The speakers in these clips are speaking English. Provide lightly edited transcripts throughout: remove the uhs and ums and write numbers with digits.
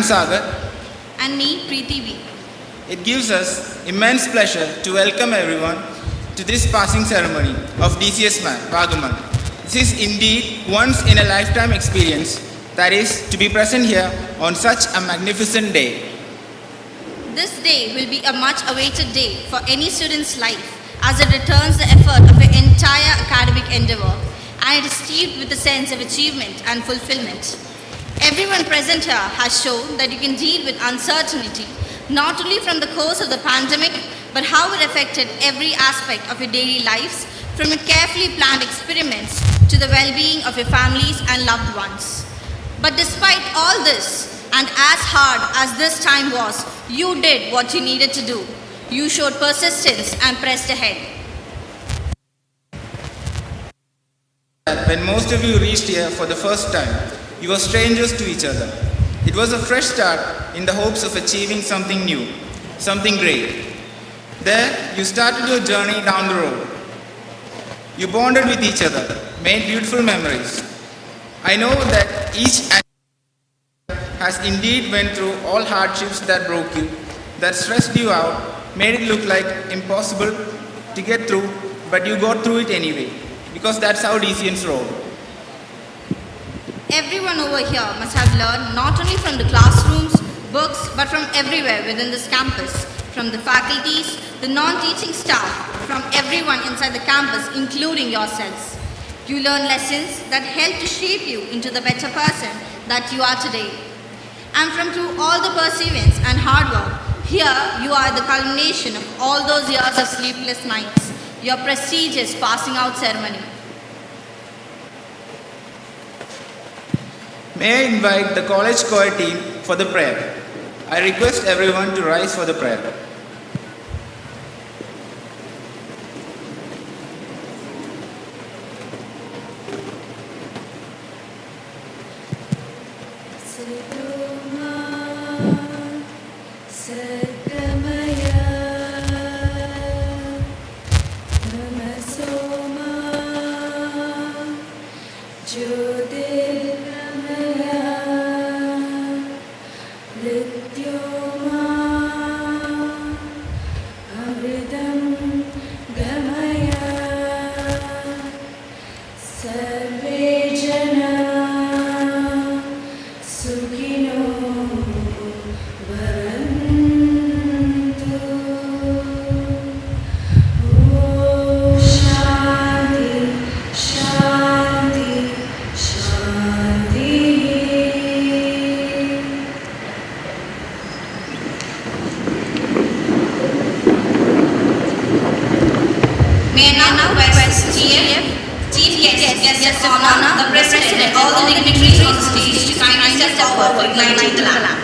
am Sagar. And me, Preeti V. It gives us immense pleasure to welcome everyone to this passing ceremony of DCS Vagaman. This is indeed once in a lifetime experience, that is, to be present here on such a magnificent day. This day will be a much awaited day for any student's life as it returns the effort of an entire academic endeavor, and it is steeped with a sense of achievement and fulfillment. Everyone present here has shown that you can deal with uncertainty not only from the course of the pandemic, but how it affected every aspect of your daily lives, from your carefully planned experiments to the well-being of your families and loved ones. But despite all this, and as hard as this time was, you did what you needed to do. You showed persistence and pressed ahead. When most of you reached here for the first time, you were strangers to each other. It was a fresh start in the hopes of achieving something new, something great. There, you started your journey down the road. You bonded with each other, made beautiful memories. I know that each has indeed went through all hardships that broke you, that stressed you out, made it look like impossible to get through, but you got through it anyway, because that's how DCNs roll. Everyone over here must have learned not only from the classrooms, books, but from everywhere within this campus, from the faculties, the non-teaching staff, from everyone inside the campus, including yourselves. You learn lessons that help to shape you into the better person that you are today. And from through all the perseverance and hard work, here you are the culmination of all those years of sleepless nights, your prestigious passing out ceremony. May I invite the college choir team for the prayer. I request everyone to rise for the prayer. Guests of honor, the President and all the dignitaries on the stage to kindly step forward for lighting the lamp.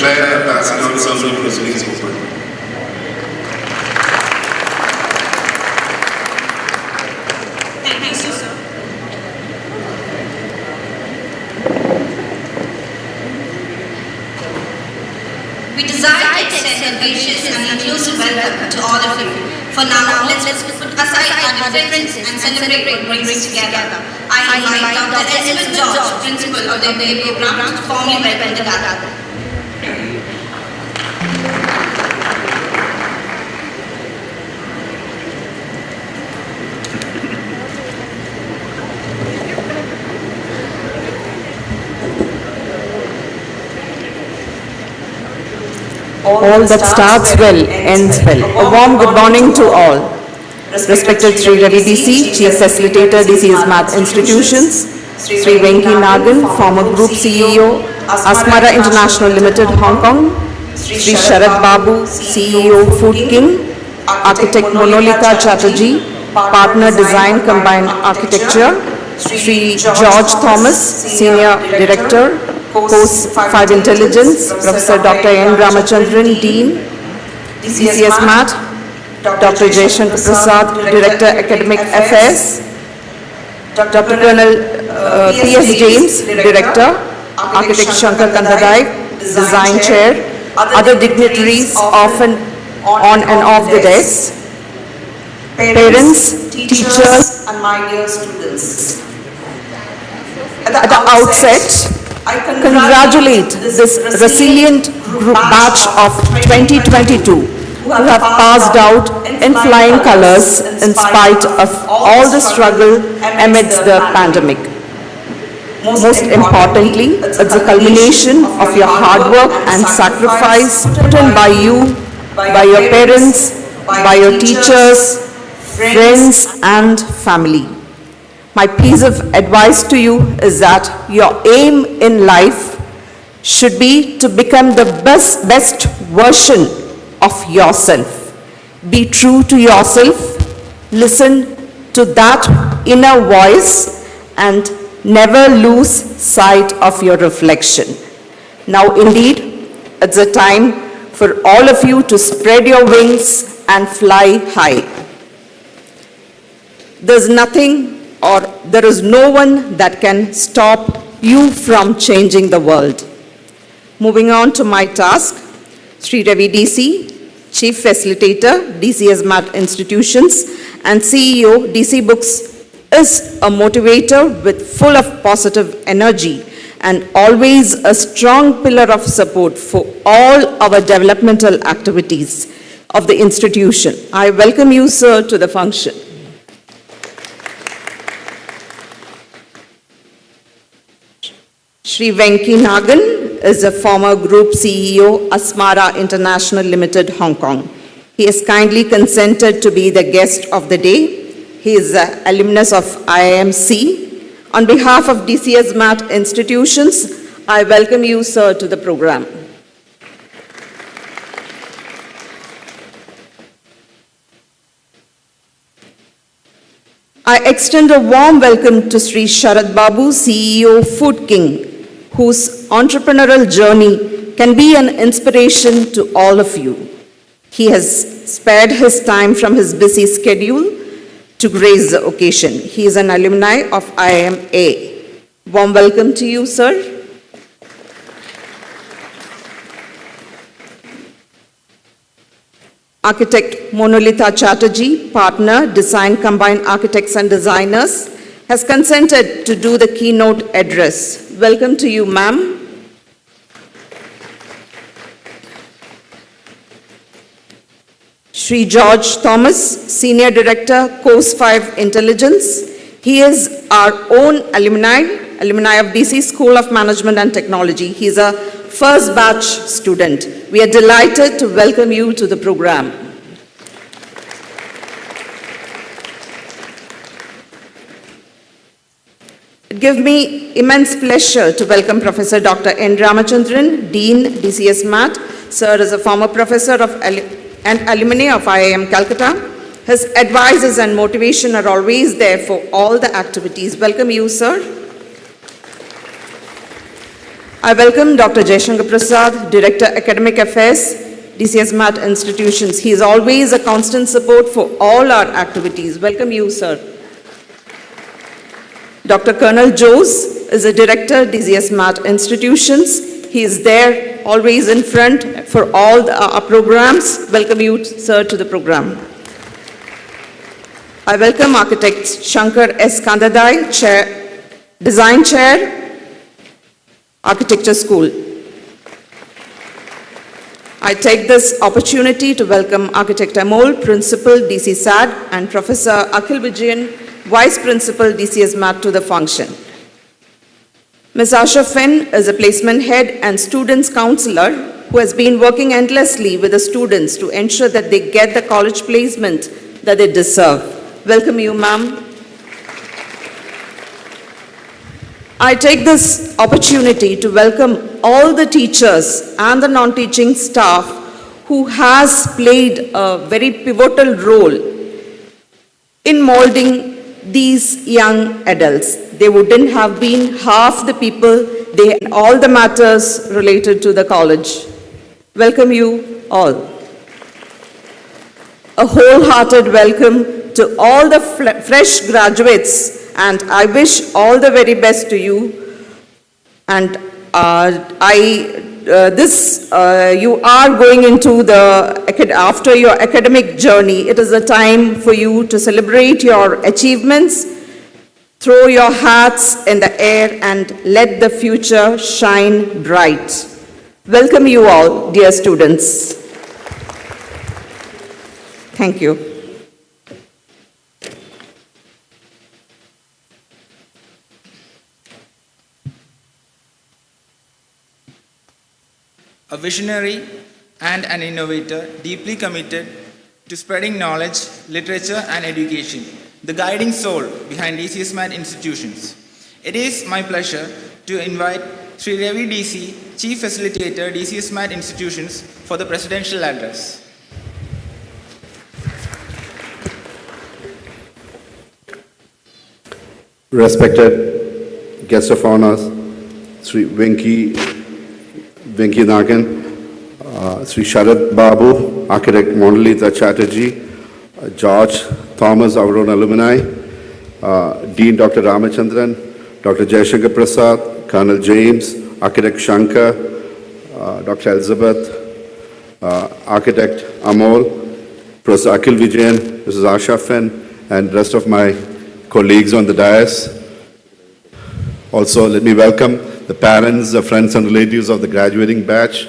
declare the Ambassador Assembly proceedings open. Thank you, sir. We desire to extend a gracious and inclusive welcome to all of you. For now, let's put aside our differences and celebrate what brings us together. I invite Dr. Elizabeth George, Principal of the MBA program, to formally welcome the gathering. All that starts well, ends well. A warm good morning to all. Respected Sri Ravi DC, Chief Facilitator, DCS Math Institutions, Sri Venki Nagan, former Group CEO, Asmara International Limited, Hong Kong, Sri Sharad Babu, CEO, Food King, Architect Monolitha Chatterjee, Partner Design Combined Architecture, Sri George Thomas, Senior Director, Course 5 Intelligence, Professor Dr. N. Ramachandran, Dean, DCS Math, Dr. Jayshankar Prasad, Director Academic Affairs, Dr. Colonel P.S. James, Director, Architect Shankar Kandadai, Design Chair, other dignitaries often on and off the desk, parents, teachers, and my dear students. At the outset, I congratulate this resilient group batch of 2022 who have passed out in flying colors in spite of all the struggle amidst the pandemic. Most importantly, it's a culmination of your hard work and sacrifice put in by you, by your parents, by your teachers, friends, and family. My piece of advice to you is that your aim in life should be to become the best version of yourself. Be true to yourself, listen to that inner voice, and never lose sight of your reflection. Now indeed, it's a time for all of you to spread your wings and fly high. There's nothing or there is no one that can stop you from changing the world. Moving on to my task, Sri Ravi DC, Chief Facilitator, DCS Math Institutions, and CEO, DC Books, is a motivator with full of positive energy and always a strong pillar of support for all our developmental activities of the institution. I welcome you, sir, to the function. Sri Venki Nagan is a former Group CEO, Asmara International Limited, Hong Kong. He has kindly consented to be the guest of the day. He is an alumnus of IIMC. On behalf of DCS Math Institutions, I welcome you, sir, to the program. I extend a warm welcome to Sri Sharad Babu, CEO, Food King, whose entrepreneurial journey can be an inspiration to all of you. He has spared his time from his busy schedule to grace the occasion. He is an alumni of IMA. Warm welcome to you, sir. Architect Monolitha Chatterjee, partner, Design Combined Architects and Designers, has consented to do the keynote address. Welcome to you, ma'am. Sri George Thomas, Senior Director, Course 5 Intelligence. He is our own alumni of DC School of Management and Technology. He is a first batch student. We are delighted to welcome you to the program. It gives me immense pleasure to welcome Professor Dr. N. Ramachandran, Dean, DCS Math. Sir is a former professor and alumni of IIM Calcutta. His advices and motivation are always there for all the activities. Welcome you, sir. I welcome Dr. Jaishankar Prasad, Director, Academic Affairs, DCS Math Institutions. He is always a constant support for all our activities. Welcome you, sir. Dr. Colonel Jose is a Director, DCS Math Institutions. He is there, always in front for all our programs. Welcome you, sir, to the program. I welcome Architect Shankar S. Kandadai, Chair, Design Chair, Architecture School. I take this opportunity to welcome Architect Amol, Principal, DC SAD, and Professor Akhil Vijayan, Vice Principal, DCS Math, to the function. Ms. Asha Finn is a placement head and students counselor who has been working endlessly with the students to ensure that they get the college placement that they deserve. Welcome you, ma'am. I take this opportunity to welcome all the teachers and the non-teaching staff who has played a very pivotal role in molding these young adults. They wouldn't have been half the people, all the matters related to the college. Welcome you all. A wholehearted welcome to all the fresh graduates, and I wish all the very best to you. And you are going into after your academic journey, it is a time for you to celebrate your achievements, throw your hats in the air, and let the future shine bright. Welcome you all, dear students. Thank you. A visionary and an innovator deeply committed to spreading knowledge, literature, and education, the guiding soul behind DCS Math Institutions. It is my pleasure to invite Sri Ravi DC, Chief Facilitator, DCS Math Institutions, for the Presidential Address. Respected guest of honors, Sri Venki Nagan, Sri Sharad Babu, Architect Monalita Chatterjee, George Thomas, our own alumni, Dean Dr. Ramachandran, Dr. Jaishankar Prasad, Colonel James, Architect Shankar, Dr. Elizabeth, Architect Amol, Professor Akhil Vijayan, Mrs. Asha Finn, and rest of my colleagues on the dais. Also, let me welcome the parents, the friends and relatives of the graduating batch,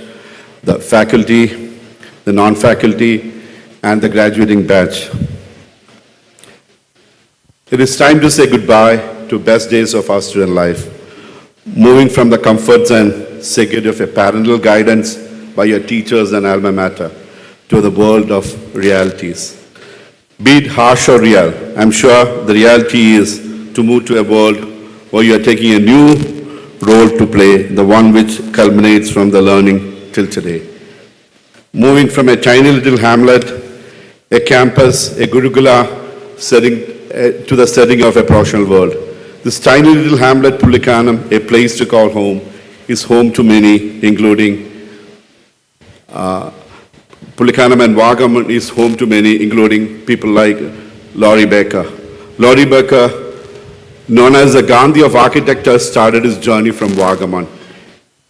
the faculty, the non-faculty, and the graduating batch. It is time to say goodbye to best days of our student life, moving from the comforts and security of a parental guidance by your teachers and alma mater to the world of realities. Be it harsh or real, I'm sure the reality is to move to a world where you are taking a new role to play, the one which culminates from the learning till today. Moving from a tiny little hamlet, a campus, a Gurukula setting, to the setting of a professional world. This tiny little hamlet, Pulikanam, a place to call home, is home to many, including Pulikanam and Vagamon is home to many, including people like Laurie Baker. Laurie Baker, known as the Gandhi of architecture, started his journey from Vagamon.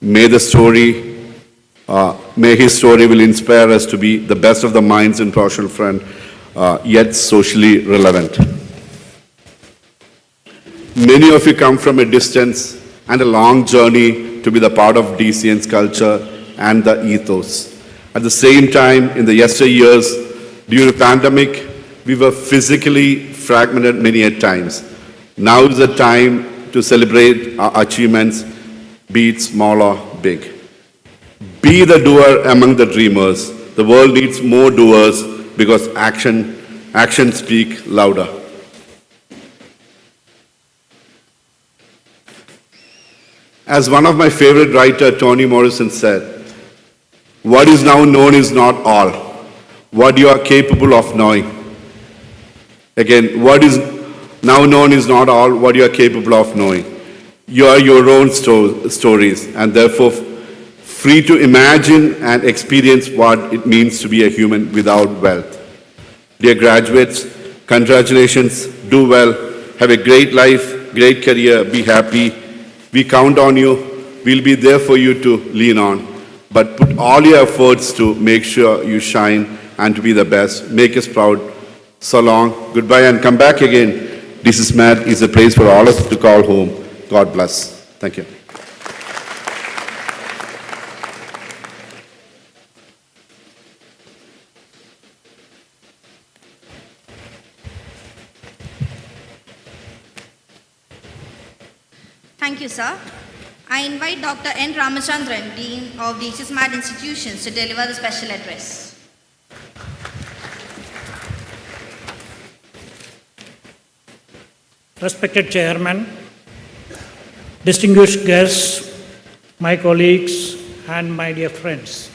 May his story will inspire us to be the best of the minds in professional front, yet socially relevant. Many of you come from a distance and a long journey to be the part of DCN's culture and the ethos. At the same time, in the yesteryears, during the pandemic, we were physically fragmented many a times. Now is the time to celebrate our achievements, be it small or big. Be the doer among the dreamers. The world needs more doers because actions speak louder. As one of my favorite writer, Toni Morrison, said, what is now known is not all. What you are capable of knowing. Again, what is now known is not all what you are capable of knowing. You are your own stories and therefore free to imagine and experience what it means to be a human without wealth. Dear graduates, congratulations, do well, have a great life, great career, be happy. We count on you. We'll be there for you to lean on. But put all your efforts to make sure you shine and to be the best. Make us proud. So long, goodbye, and come back again. DCS Mat is a place for all of us to call home. God bless. Thank you. Thank you, sir. I invite Dr. N. Ramachandran, Dean of DCS Mat Institutions, to deliver the special address. Respected Chairman, distinguished guests, my colleagues, and my dear friends.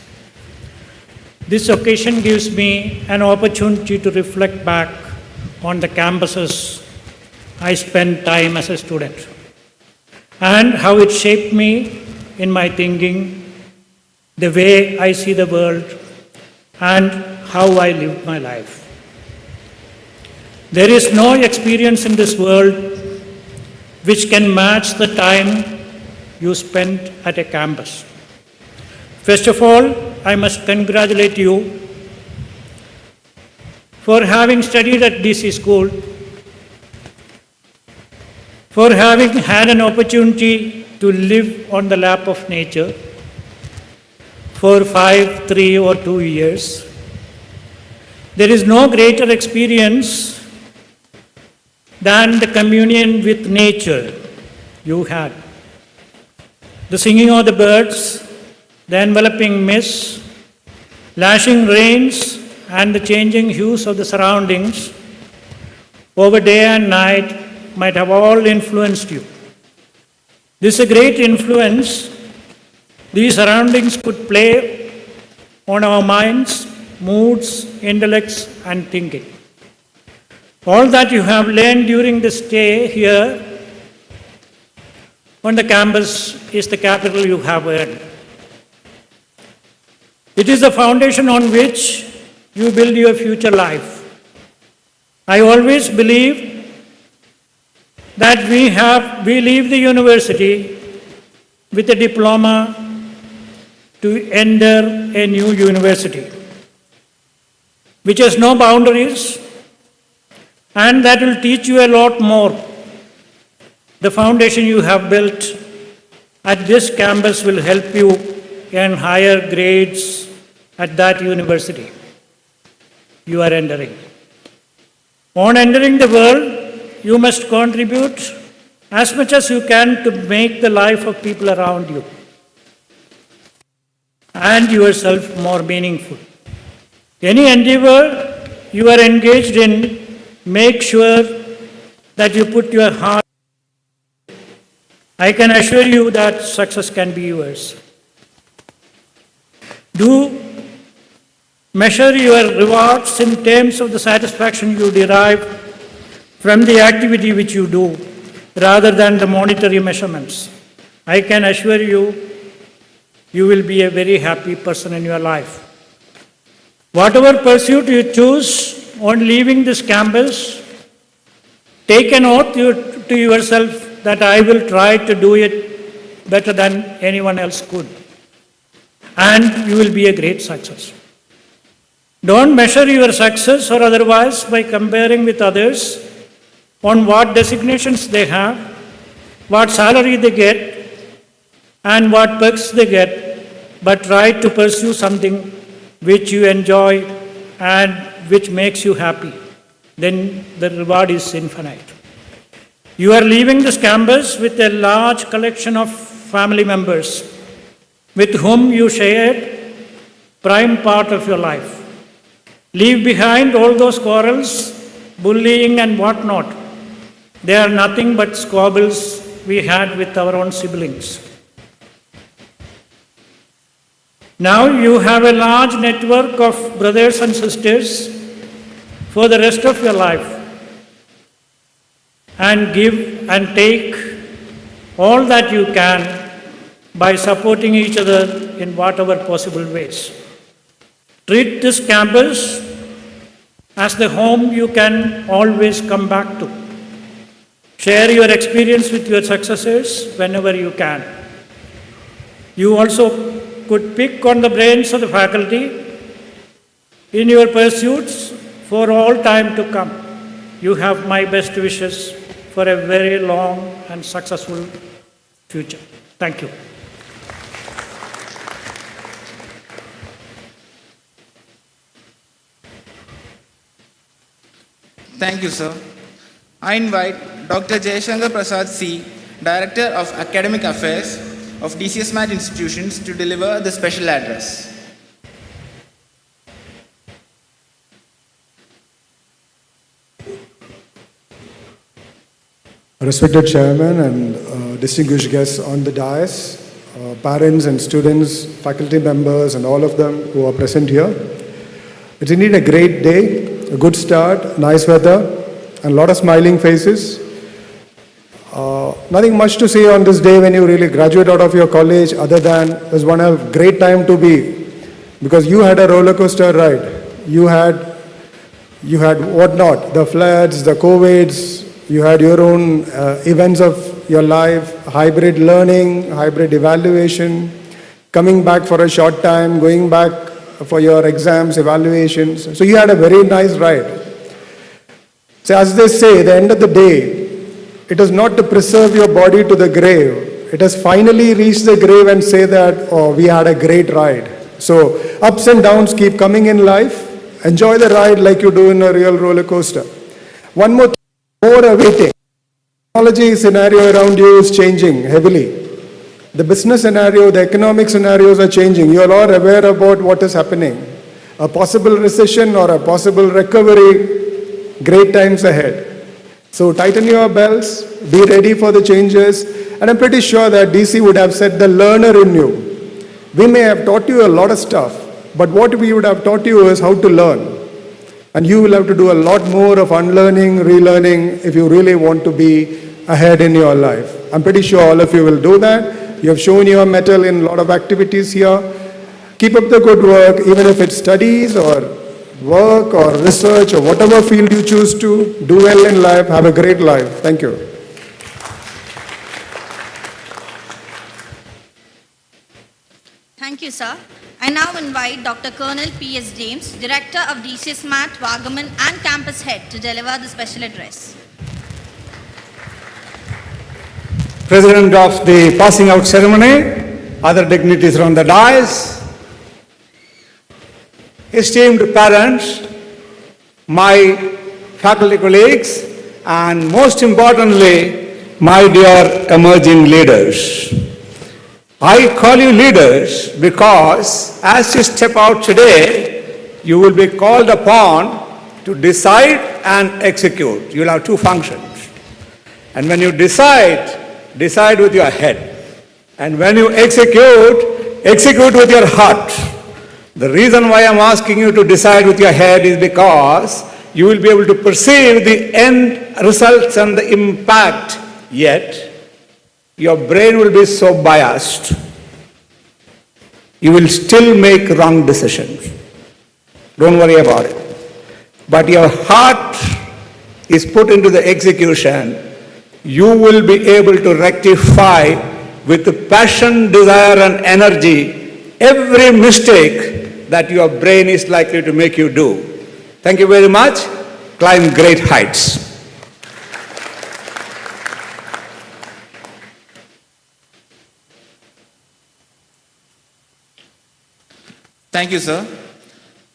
This occasion gives me an opportunity to reflect back on the campuses I spent time as a student and how it shaped me in my thinking, the way I see the world, and how I lived my life. There is no experience in this world which can match the time you spent at a campus. First of all, I must congratulate you for having studied at DC school, for having had an opportunity to live on the lap of nature for 5, 3, or 2 years. There is no greater experience than the communion with nature you had. The singing of the birds, the enveloping mist, lashing rains, and the changing hues of the surroundings over day and night might have all influenced you. This is a great influence these surroundings could play on our minds, moods, intellects, and thinking. All that you have learned during the stay here on the campus is the capital you have earned. It is the foundation on which you build your future life. I always believe that we leave the university with a diploma to enter a new university, which has no boundaries, and that will teach you a lot more. The foundation you have built at this campus will help you earn higher grades at that university you are entering. On entering the world, you must contribute as much as you can to make the life of people around you and yourself more meaningful. Any endeavor you are engaged in, make sure that you put your heart. I can assure you that success can be yours. Do measure your rewards in terms of the satisfaction you derive from the activity which you do, rather than the monetary measurements. I can assure you, you will be a very happy person in your life. Whatever pursuit you choose on leaving this campus, take an oath to yourself that I will try to do it better than anyone else could. And you will be a great success. Don't measure your success or otherwise by comparing with others on what designations they have, what salary they get, and what perks they get, but try to pursue something which you enjoy and which makes you happy. Then the reward is infinite. You are leaving this campus with a large collection of family members with whom you shared prime part of your life. Leave behind all those quarrels, bullying, and whatnot. They are nothing but squabbles we had with our own siblings. Now you have a large network of brothers and sisters for the rest of your life. And give and take all that you can by supporting each other in whatever possible ways. Treat this campus as the home you can always come back to. Share your experience with your successors whenever you can. You also could pick on the brains of the faculty in your pursuits for all time to come. You have my best wishes for a very long and successful future. Thank you. Thank you, sir. I invite Dr. Jayashankar Prasad C., Director of Academic Affairs of DCS Math Institutions, to deliver the special address. Respected Chairman and distinguished guests on the dais, parents and students, faculty members and all of them who are present here. It's indeed a great day, a good start, nice weather and a lot of smiling faces. Nothing much to say on this day when you really graduate out of your college other than it's one a great time to be, because you had a roller coaster ride. You had whatnot, the floods, the COVIDs, you had your own events of your life, hybrid learning, hybrid evaluation, coming back for a short time, going back for your exams, evaluations. So you had a very nice ride. So as they say, at the end of the day, it is not to preserve your body to the grave. It has finally reached the grave and say that, oh, we had a great ride. So ups and downs keep coming in life. Enjoy the ride like you do in a real roller coaster. One more thing. More awaiting. Technology scenario around you is changing heavily. The business scenario, the economic scenarios are changing. You are all aware about what is happening. A possible recession or a possible recovery, great times ahead. So tighten your belts, be ready for the changes, and I'm pretty sure that DC would have said the learner in you. We may have taught you a lot of stuff, but what we would have taught you is how to learn. And you will have to do a lot more of unlearning, relearning if you really want to be ahead in your life. I'm pretty sure all of you will do that. You have shown your mettle in a lot of activities here. Keep up the good work, even if it's studies or work or research or whatever field you choose to. Do well in life, have a great life. Thank you. Thank you, sir. I now invite Dr. Colonel P.S. James, Director of DCS Math, Vagaman and Campus Head, to deliver the special address. President of the passing out ceremony, other dignitaries on the dais, esteemed parents, my faculty colleagues, and most importantly, my dear emerging leaders. I call you leaders because as you step out today, you will be called upon to decide and execute. You will have two functions. And when you decide, decide with your head. And when you execute, execute with your heart. The reason why I'm asking you to decide with your head is because you will be able to perceive the end results and the impact, yet your brain will be so biased, you will still make wrong decisions. Don't worry about it. But your heart is put into the execution. You will be able to rectify with the passion, desire, and energy every mistake that your brain is likely to make you do. Thank you very much. Climb great heights. Thank you, sir.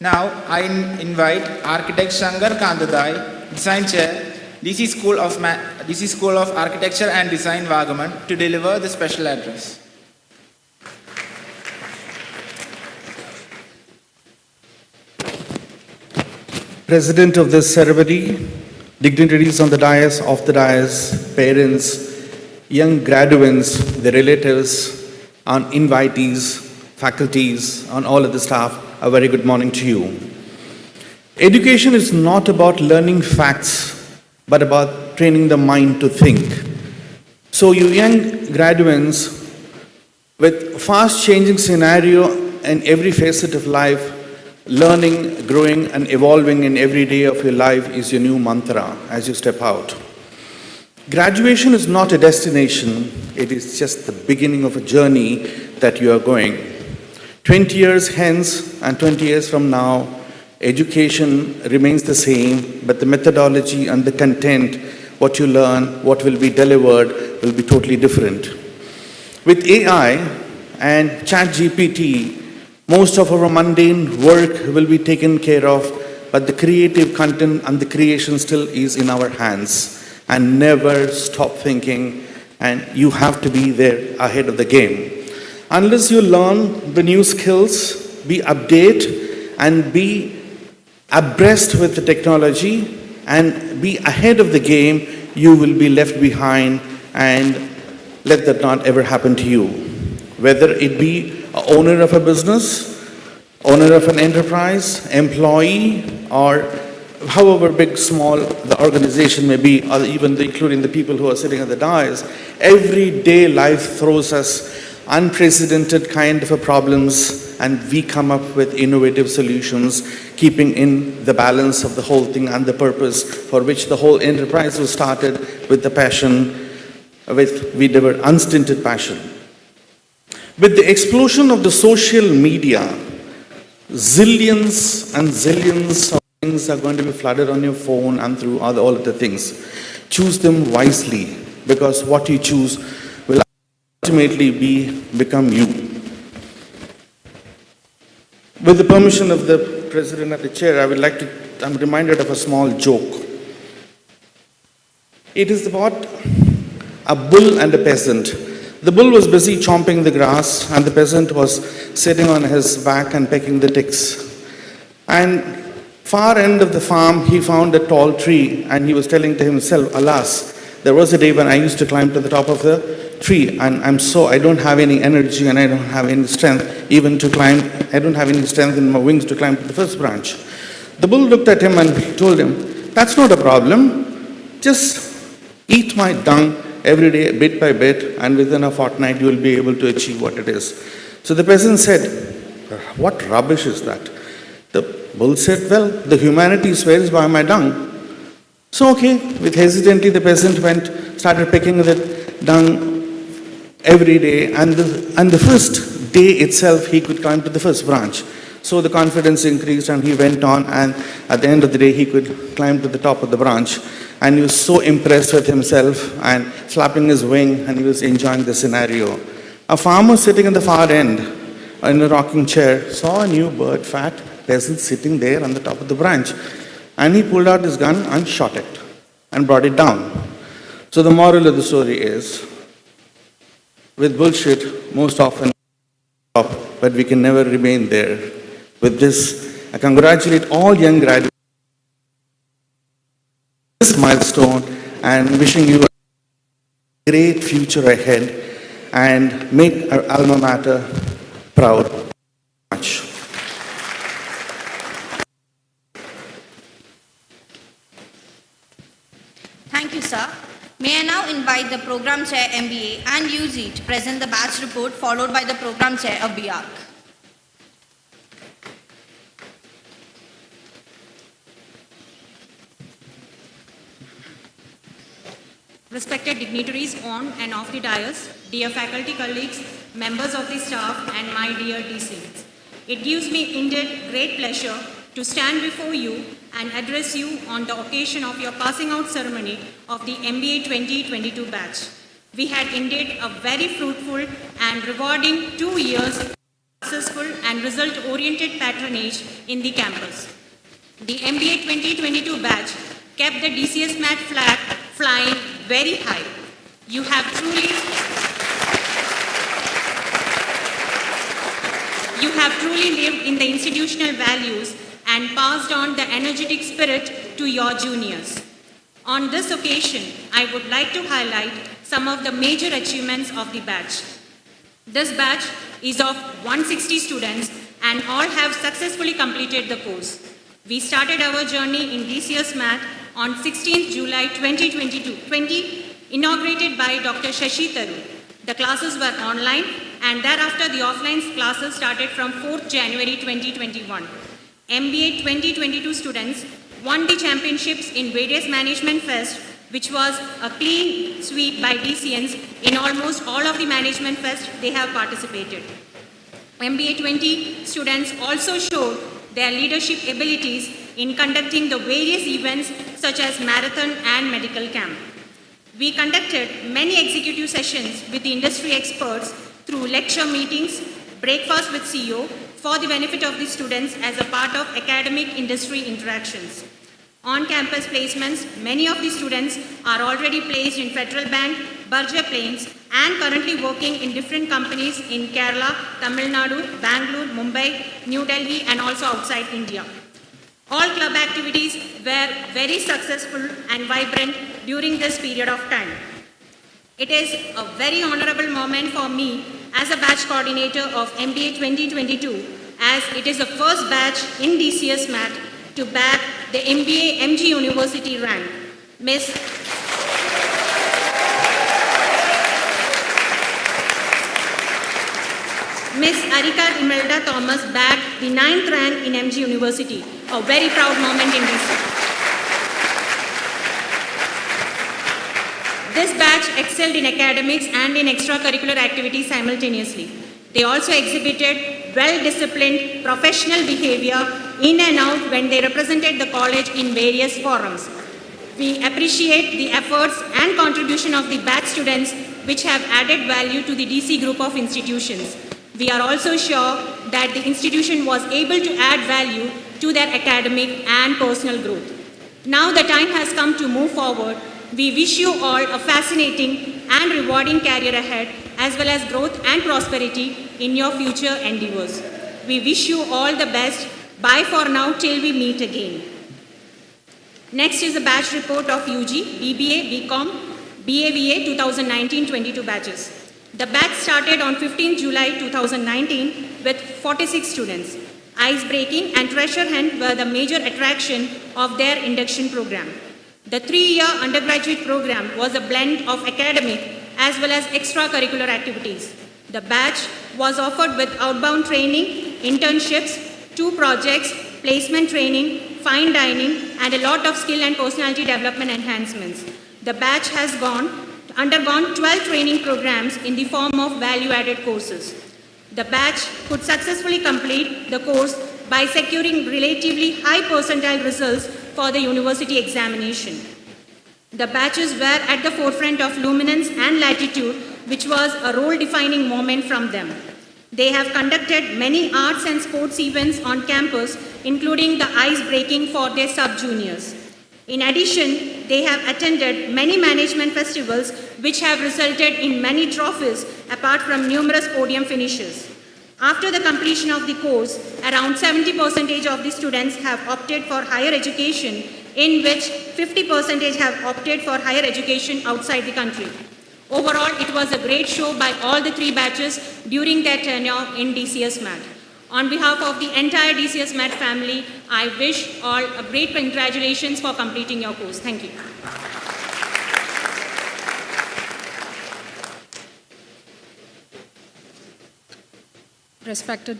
Now, I invite Architect Shankar Kandadai, Design Chair, DC School of Architecture and Design, Vagaman, to deliver the special address. President of this ceremony, dignitaries on the dais, off the dais, parents, young graduates, their relatives, and invitees, faculties, and all of the staff, a very good morning to you. Education is not about learning facts, but about training the mind to think. So you young graduates, with fast changing scenario in every facet of life, learning, growing and evolving in every day of your life is your new mantra as you step out. Graduation is not a destination, it is just the beginning of a journey that you are going. 20 years hence and 20 years from now, education remains the same, but the methodology and the content, what you learn, what will be delivered, will be totally different. With AI and ChatGPT, most of our mundane work will be taken care of, but the creative content and the creation still is in our hands. And never stop thinking, and you have to be there ahead of the game. Unless you learn the new skills, be updated and be abreast with the technology and be ahead of the game, you will be left behind, and let that not ever happen to you. Whether it be an owner of a business, owner of an enterprise, employee, or however big, small the organization may be, or even including the people who are sitting at the dais, everyday life throws us unprecedented kind of problems, and we come up with innovative solutions, keeping in the balance of the whole thing and the purpose for which the whole enterprise was started, with the passion, with our unstinted passion. With the explosion of the social media, zillions and zillions of things are going to be flooded on your phone and through all of the things. Choose them wisely, because what you choose will ultimately become you. With the permission of the President and the Chair, I'm reminded of a small joke. It is about a bull and a peasant. The bull was busy chomping the grass, and the peasant was sitting on his back and pecking the ticks. And far end of the farm, he found a tall tree, and he was telling to himself, alas, there was a day when I used to climb to the top of the tree, and I don't have any energy and I don't have any strength even to climb. I don't have any strength in my wings to climb to the first branch. The bull looked at him and told him, that's not a problem. Just eat my dung every day, bit by bit, and within a fortnight you will be able to achieve what it is. So the peasant said, what rubbish is that? The bull said, well, the humanity swears by my dung. So with hesitantly the peasant started picking the dung every day, and the first day itself he could climb to the first branch. So the confidence increased, and he went on, and at the end of the day he could climb to the top of the branch. And he was so impressed with himself and flapping his wing, and he was enjoying the scenario. A farmer sitting in the far end in a rocking chair saw a new bird, fat peasant sitting there on the top of the branch. And he pulled out his gun and shot it and brought it down. So the moral of the story is, with bullshit, most often stop, but we can never remain there. With this, I congratulate all young graduates on this milestone, and wishing you a great future ahead, and make our alma mater proud. Much. Thank you, sir. May I now invite the Program Chair MBA and UG to present the batch report, followed by the Program Chair of BIARC. Respected dignitaries on and off the dais, dear faculty colleagues, members of the staff, and my dear DCS. It gives me indeed great pleasure to stand before you and address you on the occasion of your passing out ceremony of the MBA 2022 batch. We had indeed a very fruitful and rewarding 2 years of successful and result-oriented patronage in the campus. The MBA 2022 batch kept the DCS MAT flag flying very high. You have truly lived in the institutional values and passed on the energetic spirit to your juniors. On this occasion, I would like to highlight some of the major achievements of the batch. This batch is of 160 students, and all have successfully completed the course. We started our journey in DCS Math on 16th July 2022, inaugurated by Dr. Shashi Tharoor. The classes were online and thereafter the offline classes started from 4th January 2021. MBA 2022 students won the championships in various management fest, which was a clean sweep by DCS in almost all of the management fest they have participated. MBA 20 students also showed their leadership abilities in conducting the various events such as marathon and medical camp. We conducted many executive sessions with the industry experts through lecture meetings, breakfast with CEO for the benefit of the students as a part of academic industry interactions. On-campus placements, many of the students are already placed in Federal Bank, Berger Plains, and currently working in different companies in Kerala, Tamil Nadu, Bangalore, Mumbai, New Delhi, and also outside India. All club activities were very successful and vibrant during this period of time. It is a very honorable moment for me as a batch coordinator of MBA 2022, as it is the first batch in DCS MAT to bag the MBA MG University rank. Ms. Arika Imelda Thomas bagged the 9th rank in MG University, a very proud moment in DC. This batch excelled in academics and in extracurricular activities simultaneously. They also exhibited well-disciplined professional behavior in and out when they represented the college in various forums. We appreciate the efforts and contribution of the batch students which have added value to the DC group of institutions. We are also sure that the institution was able to add value to their academic and personal growth. Now the time has come to move forward. We wish you all a fascinating and rewarding career ahead, as well as growth and prosperity in your future endeavors. We wish you all the best. Bye for now till we meet again. Next is a batch report of UG, BBA, BCom, BAVA 2019-22 batches. The batch started on 15 July 2019 with 46 students. Ice-breaking and treasure hunt were the major attraction of their induction program. The 3-year undergraduate program was a blend of academic as well as extracurricular activities. The batch was offered with outbound training, internships, 2 projects, placement training, fine dining, and a lot of skill and personality development enhancements. The batch has undergone 12 training programs in the form of value-added courses. The batch could successfully complete the course by securing relatively high percentile results for the university examination. The batches were at the forefront of luminance and latitude, which was a role-defining moment from them. They have conducted many arts and sports events on campus, including the ice-breaking for their sub-juniors. In addition, they have attended many management festivals which have resulted in many trophies apart from numerous podium finishes. After the completion of the course, around 70% of the students have opted for higher education, in which 50% have opted for higher education outside the country. Overall, it was a great show by all the 3 batches during their tenure in DCS MAT. On behalf of the entire DCS MAT family, I wish all a great congratulations for completing your course. Thank you. Respected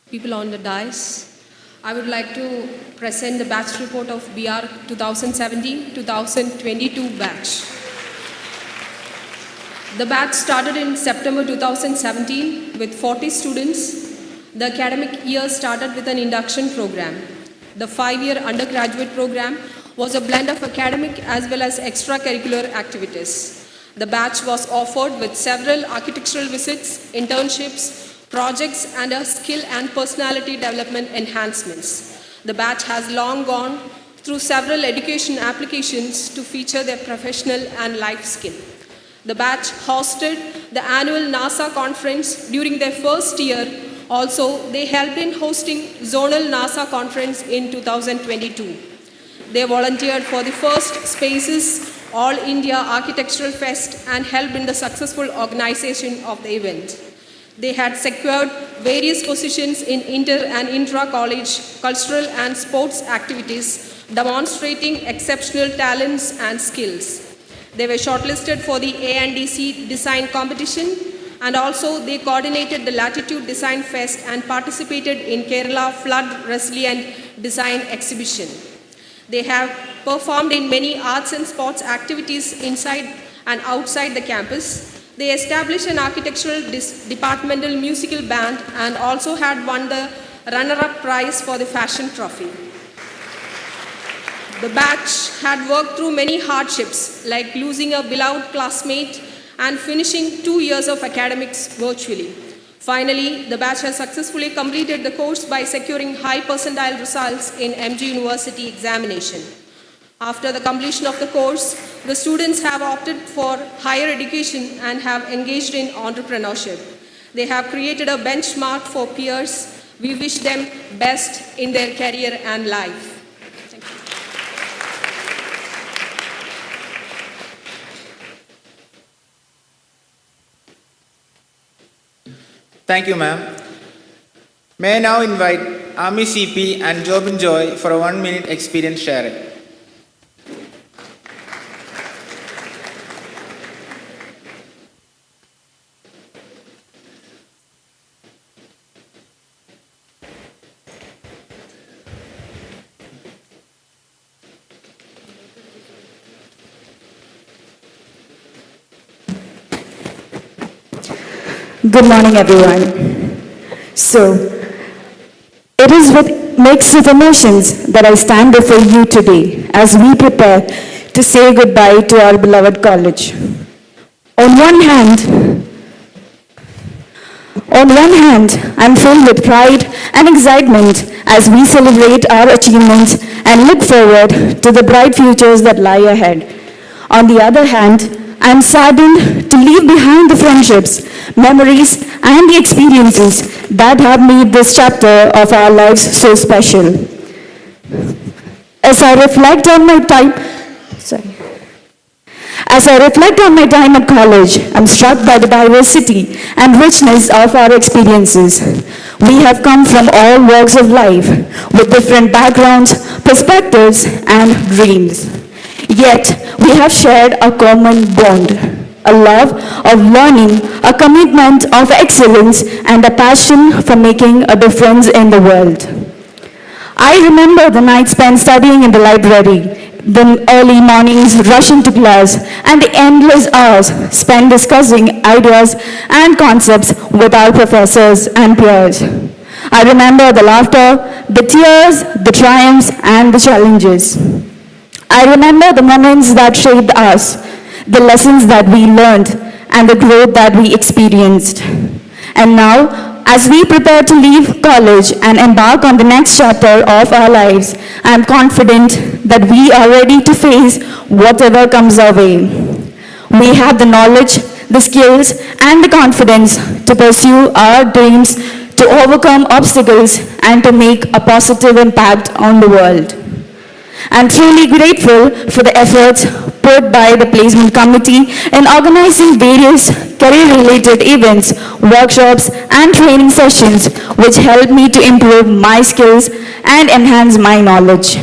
people on the dais, I would like to present the batch report of BR 2017-2022 batch. The batch started in September 2017 with 40 students. The academic year started with an induction program. The 5-year undergraduate program was a blend of academic as well as extracurricular activities. The batch was offered with several architectural visits, internships, projects, and a skill and personality development enhancements. The batch has long gone through several education applications to feature their professional and life skill. The batch hosted the annual NASA conference during their first year. Also, they helped in hosting zonal NASA conference in 2022. They volunteered for the first Spaces All India Architectural Fest and helped in the successful organization of the event. They had secured various positions in inter and intra-college cultural and sports activities, demonstrating exceptional talents and skills. They were shortlisted for the A&DC design competition, and also they coordinated the Latitude Design Fest and participated in Kerala Flood Resilient Design Exhibition. They have performed in many arts and sports activities inside and outside the campus. They established an architectural departmental musical band and also had won the runner-up prize for the fashion trophy. The batch had worked through many hardships, like losing a beloved classmate and finishing 2 years of academics virtually. Finally, the batch has successfully completed the course by securing high percentile results in MG University examination. After the completion of the course, the students have opted for higher education and have engaged in entrepreneurship. They have created a benchmark for peers. We wish them best in their career and life. Thank you, ma'am. May I now invite Army CP and Jobin Joy for a 1-minute experience sharing. Good morning, everyone. So, it is with mixed emotions that I stand before you today as we prepare to say goodbye to our beloved college. On one hand, I'm filled with pride and excitement as we celebrate our achievements and look forward to the bright futures that lie ahead. On the other hand, I'm saddened to leave behind the friendships, memories, and the experiences that have made this chapter of our lives so special. As I reflect on my time at college, I'm struck by the diversity and richness of our experiences. We have come from all walks of life with different backgrounds, perspectives, and dreams. Yet, we have shared a common bond, a love of learning, a commitment of excellence, and a passion for making a difference in the world. I remember the nights spent studying in the library, the early mornings rushing to class, and the endless hours spent discussing ideas and concepts with our professors and peers. I remember the laughter, the tears, the triumphs, and the challenges. I remember the moments that shaped us, the lessons that we learned, and the growth that we experienced. And now, as we prepare to leave college and embark on the next chapter of our lives, I am confident that we are ready to face whatever comes our way. We have the knowledge, the skills, and the confidence to pursue our dreams, to overcome obstacles, and to make a positive impact on the world. I'm truly grateful for the efforts put by the placement committee in organizing various career-related events, workshops, and training sessions which helped me to improve my skills and enhance my knowledge.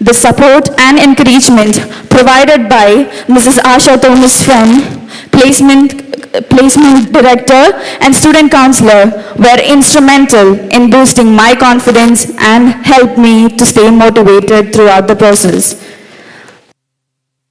The support and encouragement provided by Mrs. Asha Thomas Friend, placement director and student counselor were instrumental in boosting my confidence and helped me to stay motivated throughout the process.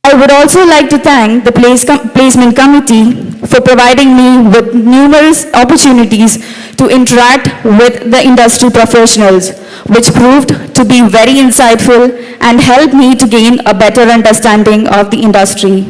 I would also like to thank the placement committee for providing me with numerous opportunities to interact with the industry professionals, which proved to be very insightful and helped me to gain a better understanding of the industry.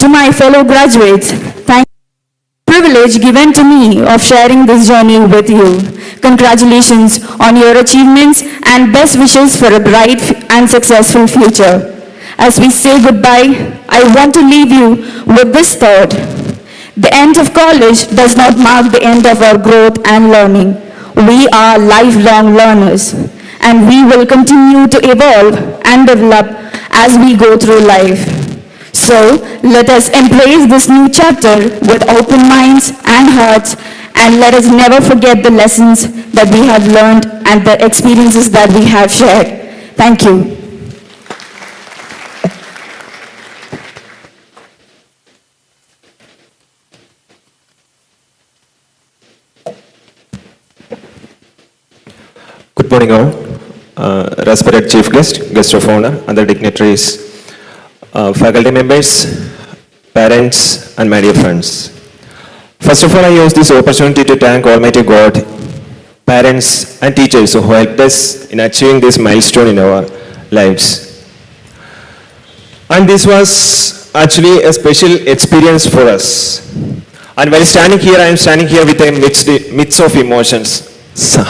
To my fellow graduates, thank you for the privilege given to me of sharing this journey with you. Congratulations on your achievements and best wishes for a bright and successful future. As we say goodbye, I want to leave you with this thought. The end of college does not mark the end of our growth and learning. We are lifelong learners, and we will continue to evolve and develop as we go through life. So, let us embrace this new chapter with open minds and hearts, and let us never forget the lessons that we have learned and the experiences that we have shared. Thank you. Good morning all. Respected Chief Guest, Guest of Honor, other dignitaries, faculty members, parents, and my dear friends. First of all, I use this opportunity to thank Almighty God, parents, and teachers who helped us in achieving this milestone in our lives. And this was actually a special experience for us. And while standing here, I am standing here with a mix of emotions.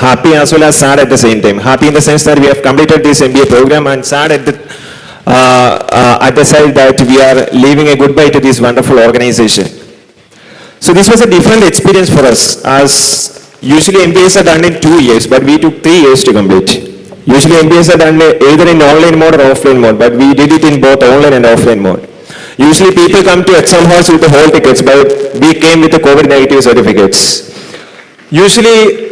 Happy as well as sad at the same time. Happy in the sense that we have completed this MBA program, and sad at the side that we are leaving a goodbye to this wonderful organization. So this was a different experience for us, as usually MBAs are done in 2 years, but we took 3 years to complete. Usually MBAs are done either in online mode or offline mode, but we did it in both online and offline mode. Usually people come to exam halls with the whole tickets, but we came with the COVID negative certificates. Usually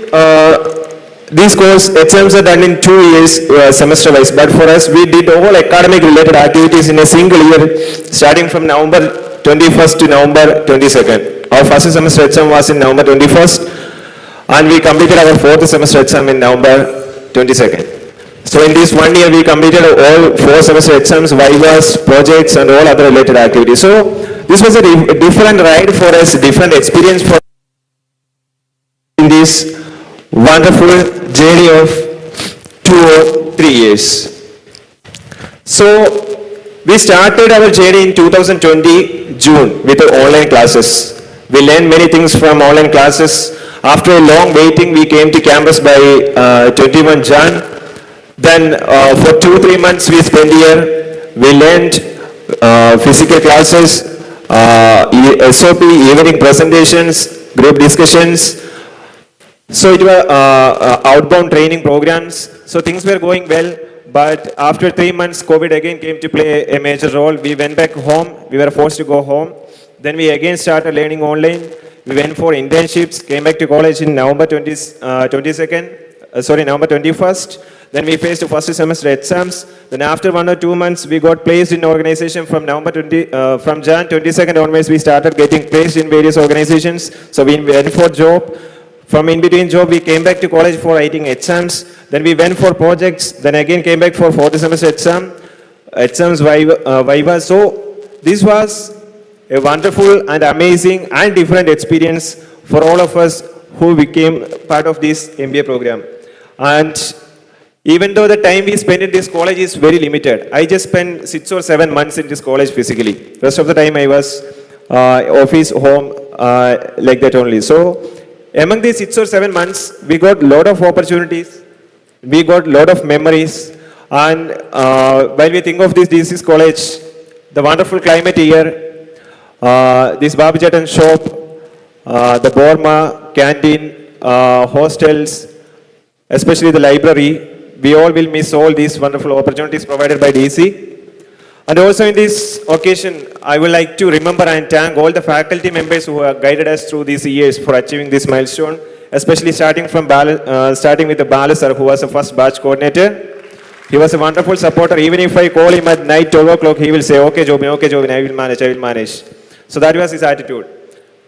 these course exams are done in 2 years semester wise, but for us we did all academic related activities in a single year, starting from November 21st to November 22nd. Our first semester exam was in November 21st, and we completed our fourth semester exam in November 22nd. So in this 1 year we completed all 4 semester exams, vivas, projects, and all other related activities. So this was a different ride for us, different experience for in this wonderful journey of 2 or 3 years. So we started our journey in 2020 June with the online classes. We learned many things from online classes. After a long waiting, we came to campus by 21 Jan. Then for 2-3 months we spent here. We learned physical classes, SOP, evening presentations, group discussions. So it were outbound training programs. So things were going well. But after 3 months, COVID again came to play a major role. We went back home. We were forced to go home. Then we again started learning online. We went for internships, came back to college in November 21st. Then we faced the first semester exams. Then after 1 or 2 months, we got placed in organization from from Jan 22nd onwards, we started getting placed in various organizations. So we went for job. From in between job, we came back to college for writing exams. Then we went for projects. Then again came back for fourth semester exams, viva. So this was a wonderful and amazing and different experience for all of us who became part of this MBA program. And even though the time we spent in this college is very limited, I just spent 6 or 7 months in this college physically. Rest of the time I was office, home, like that only. So among these 6 or 7 months, we got a lot of opportunities. We got a lot of memories. And while we think of this DCS college, the wonderful climate here, this Babu Jatan shop, the Borma, canteen, hostels, especially the library, we all will miss all these wonderful opportunities provided by DC. And also in this occasion, I would like to remember and thank all the faculty members who have guided us through these years for achieving this milestone, especially starting with the Bala sir, who was the first batch coordinator. He was a wonderful supporter. Even if I call him at night 12 o'clock, he will say, okay, Jobin, I will manage. So that was his attitude.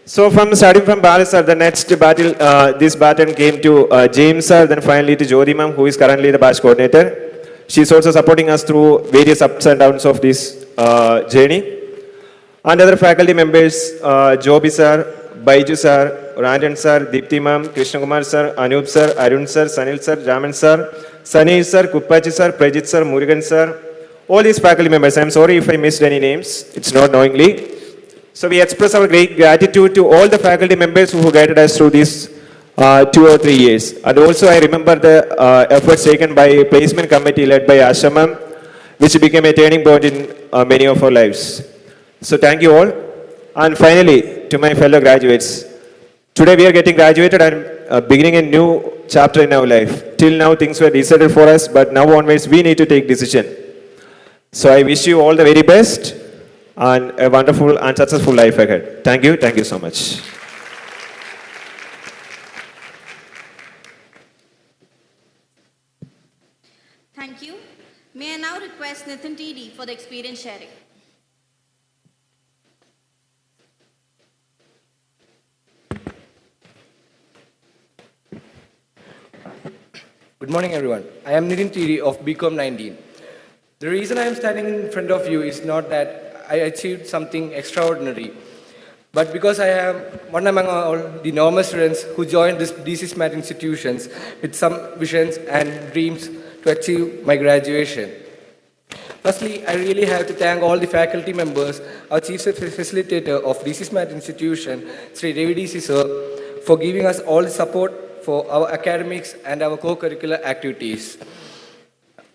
So starting from Bala sir, the next battle, this baton came to James sir, then finally to Jyoti ma'am, who is currently the batch coordinator. She is also supporting us through various ups and downs of this journey. And other faculty members, Jobi sir, Baiju sir, Ranjan sir, Deepthi ma'am, Krishna Kumar sir, Anup sir, Arun sir, Sanil sir, Jaman sir, Sunil sir, Kuppachi sir, Prajit sir, Murugan sir, all these faculty members. I am sorry if I missed any names, it's not knowingly. So we express our great gratitude to all the faculty members who guided us through these 2 or 3 years. And also I remember the efforts taken by placement committee led by Asha ma'am, which became a turning point in many of our lives. So thank you all. And finally, to my fellow graduates, today we are getting graduated and beginning a new chapter in our life. Till now things were decided for us, but now onwards we need to take decision. So I wish you all the very best and a wonderful and successful life ahead. Thank you so much. Thank you. May I now request Nitin TD for the experience sharing. Good morning, everyone. I am Nitin Tiri of BCom 19. The reason I am standing in front of you is not that I achieved something extraordinary, but because I am one among all the normal students who joined this DCS math institutions with some visions and dreams to achieve my graduation. Firstly, I really have to thank all the faculty members, our chief facilitator of DCS math institution, Sri Devi DC sir, for giving us all the support for our academics and our co-curricular activities.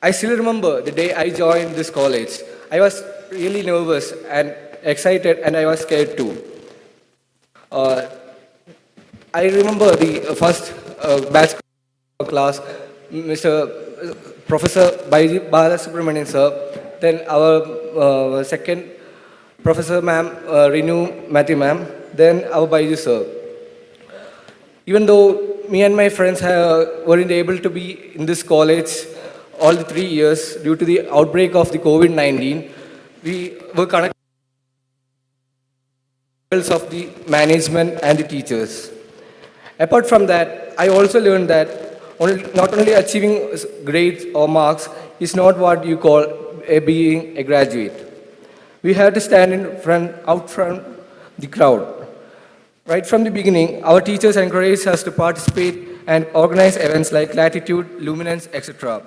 I still remember the day I joined this college. I was really nervous and excited, and I was scared too. I remember the first batch class, Professor Baiji Balasubramanian sir, then our second Professor ma'am, Renu Matthew ma'am, then our Baiju sir. Even though me and my friends weren't able to be in this college all the 3 years due to the outbreak of the COVID-19, we were connected of the management and the teachers. Apart from that, I also learned that not only achieving grades or marks is not what you call being a graduate. We have to stand out front the crowd. Right from the beginning, our teachers encouraged us to participate and organize events like Latitude, Luminance, etc.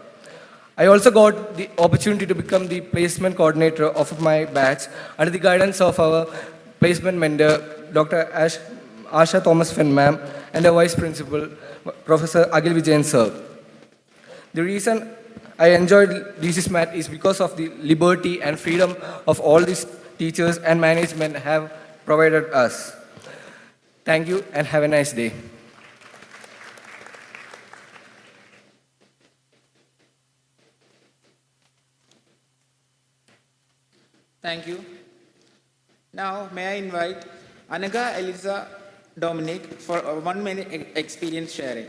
I also got the opportunity to become the placement coordinator of my batch under the guidance of our placement mentor, Dr. Asha Thomas Fenn ma'am, and the vice principal, Professor Agil Vijayan sir. The reason I enjoyed DCS Math is because of the liberty and freedom of all these teachers and management have provided us. Thank you and have a nice day. Thank you. Now, may I invite Anaga Eliza Dominic for a 1 minute experience sharing.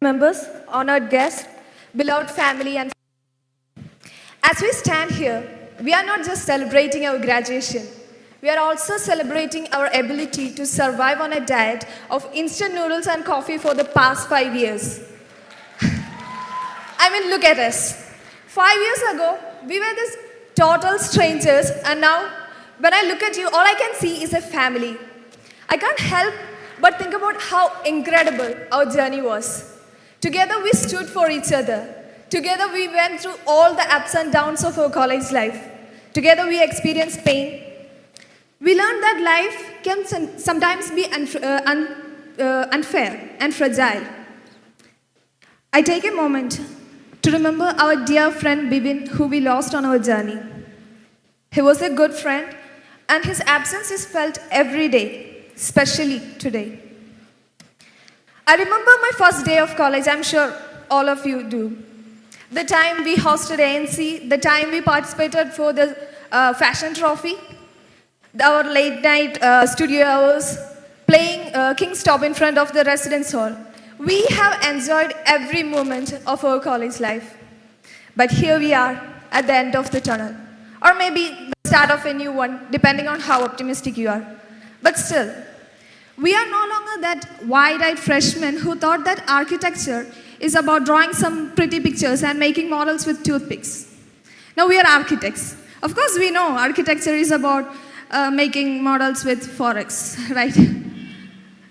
Members, honored guests, beloved family, and as we stand here, we are not just celebrating our graduation. We are also celebrating our ability to survive on a diet of instant noodles and coffee for the past 5 years. I mean, look at us. 5 years ago, we were these total strangers, and now, when I look at you, all I can see is a family. I can't help but think about how incredible our journey was. Together, we stood for each other. Together, we went through all the ups and downs of our college life. Together, we experienced pain. We learned that life can sometimes be unfair and fragile. I take a moment to remember our dear friend Bibin, who we lost on our journey. He was a good friend, and his absence is felt every day, especially today. I remember my first day of college, I'm sure all of you do. The time we hosted ANC, the time we participated for the fashion trophy, our late night studio hours, playing King's Top in front of the residence hall. We have enjoyed every moment of our college life. But here we are at the end of the tunnel. Or maybe the start of a new one, depending on how optimistic you are. But still, we are no longer that wide-eyed freshmen who thought that architecture is about drawing some pretty pictures and making models with toothpicks. Now we are architects. Of course, we know architecture is about making models with forex, right?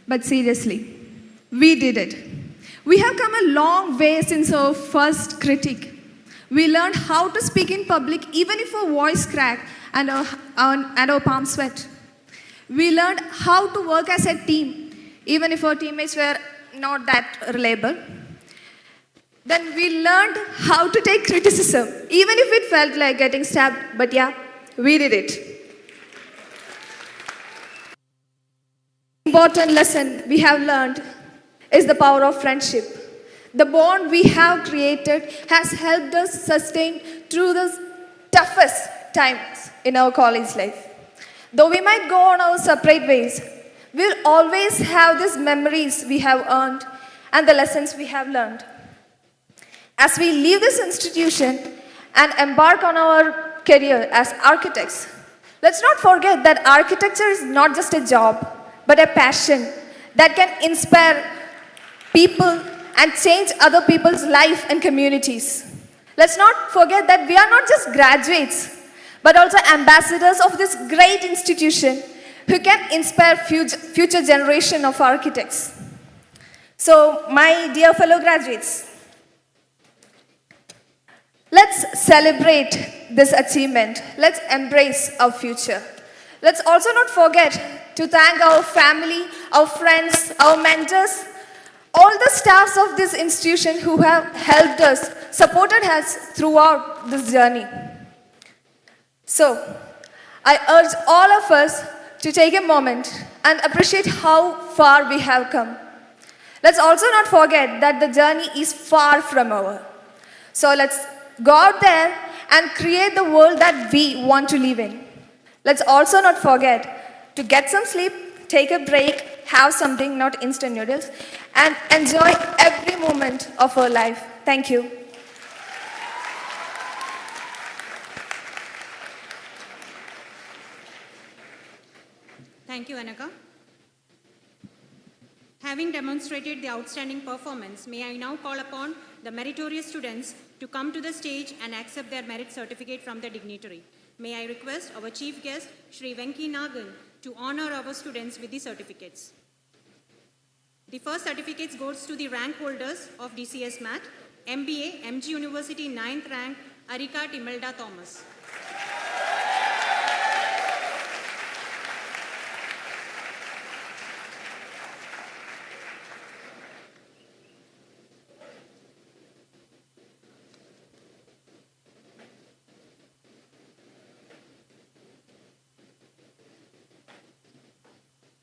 But seriously, we did it. We have come a long way since our first critique. We learned how to speak in public even if our voice cracked and our palms sweat. We learned how to work as a team, even if our teammates were not that reliable. Then we learned how to take criticism, even if it felt like getting stabbed. But yeah, we did it. Important lesson we have learned is the power of friendship. The bond we have created has helped us sustain through the toughest times in our college life. Though we might go on our separate ways, we'll always have these memories we have earned and the lessons we have learned. As we leave this institution and embark on our career as architects, Let's not forget that architecture is not just a job, but a passion that can inspire people and change other people's life and communities. Let's not forget that we are not just graduates, but also ambassadors of this great institution who can inspire future generation of architects. So, my dear fellow graduates, let's celebrate this achievement. Let's embrace our future. Let's also not forget to thank our family, our friends, our mentors, all the staffs of this institution who have helped us, supported us throughout this journey. So, I urge all of us to take a moment and appreciate how far we have come. Let's also not forget that the journey is far from over. So let's go out there and create the world that we want to live in. Let's also not forget to get some sleep, take a break, have something, not instant noodles, and enjoy every moment of our life. Thank you. Thank you, Anaka. Having demonstrated the outstanding performance, may I now call upon the meritorious students to come to the stage and accept their merit certificate from the dignitary. May I request our chief guest, Shri Venki Nagan, to honor our students with the certificates. The first certificates goes to the rank holders of DCS Math, MBA, MG University 9th rank, Arika Timelda Thomas.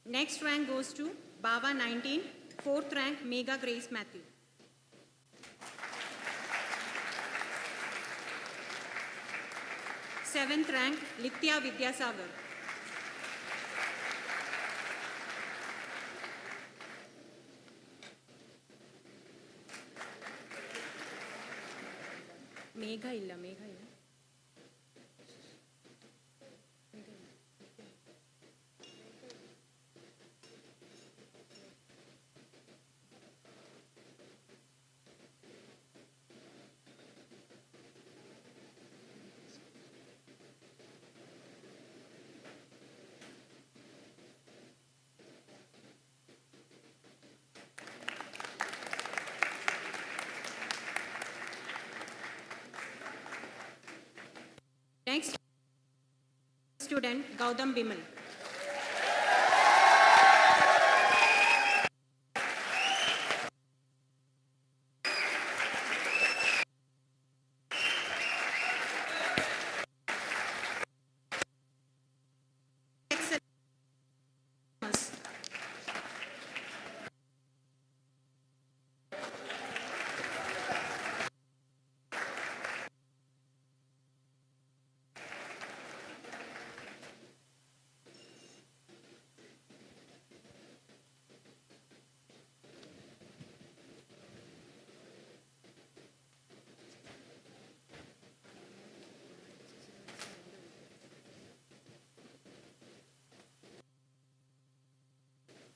Next rank goes to Bava 19, 4th rank, Mega Grace Matthew. Seventh rank, Litya Vidyasagar. Megha illa. Next, student Gautam Bimal.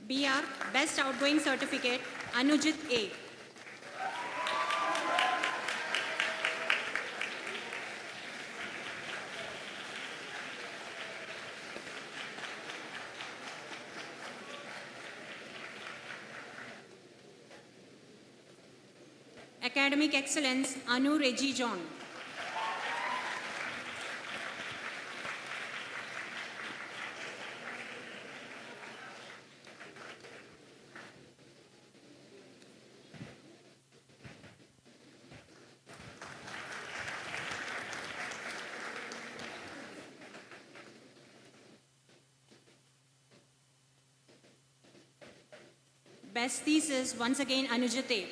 BR, Best Outgoing Certificate, Anujit A. Academic Excellence, Anu Reggie John. Best Thesis, once again, Anujit A.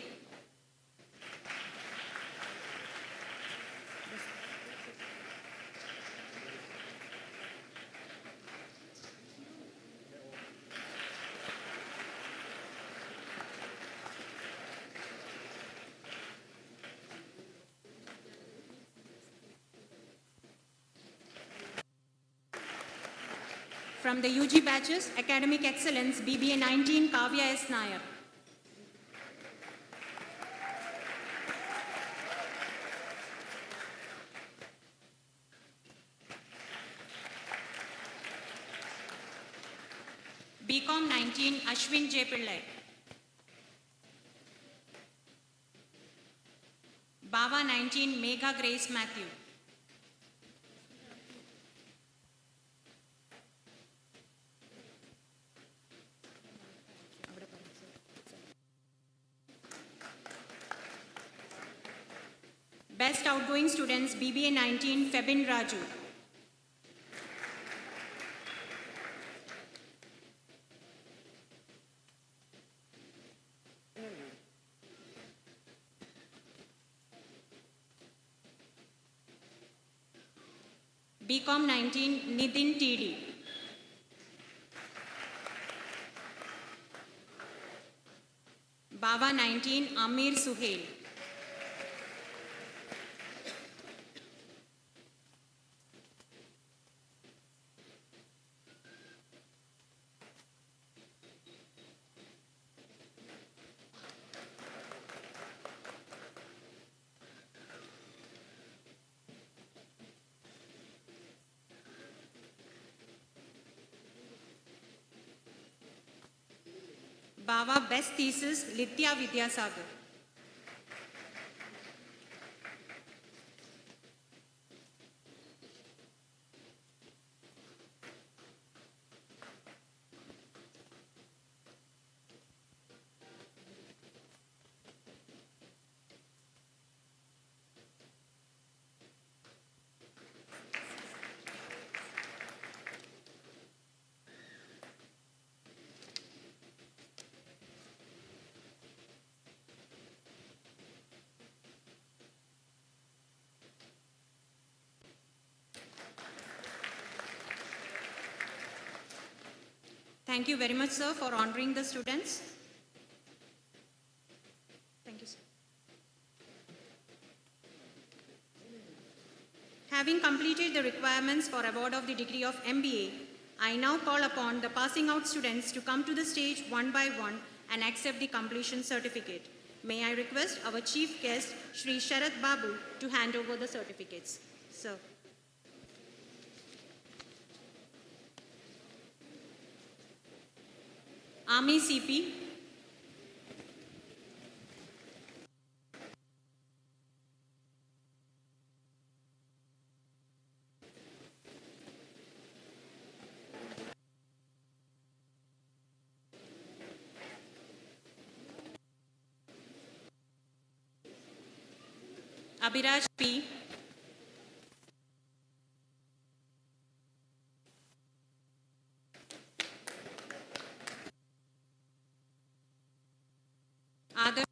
From the UG batches, Academic Excellence, BBA 19, Kavya S. Nair. BCom 19, Ashwin J. Pillai. Bava 19, Megha Grace Matthew. Best outgoing students, BBA 19, Febin Raju. BCom 19, Nitin TD. Bava 19, Amir Suhail. Bava Best Thesis, Litya Vidyasagar. Thank you very much, sir, for honoring the students. Thank you, sir. Having completed the requirements for award of the degree of MBA, I now call upon the passing out students to come to the stage one by one and accept the completion certificate. May I request our chief guest, Shri Sharath Babu, to hand over the certificates. Sir. Army CP. Abhiraj P. Adarsh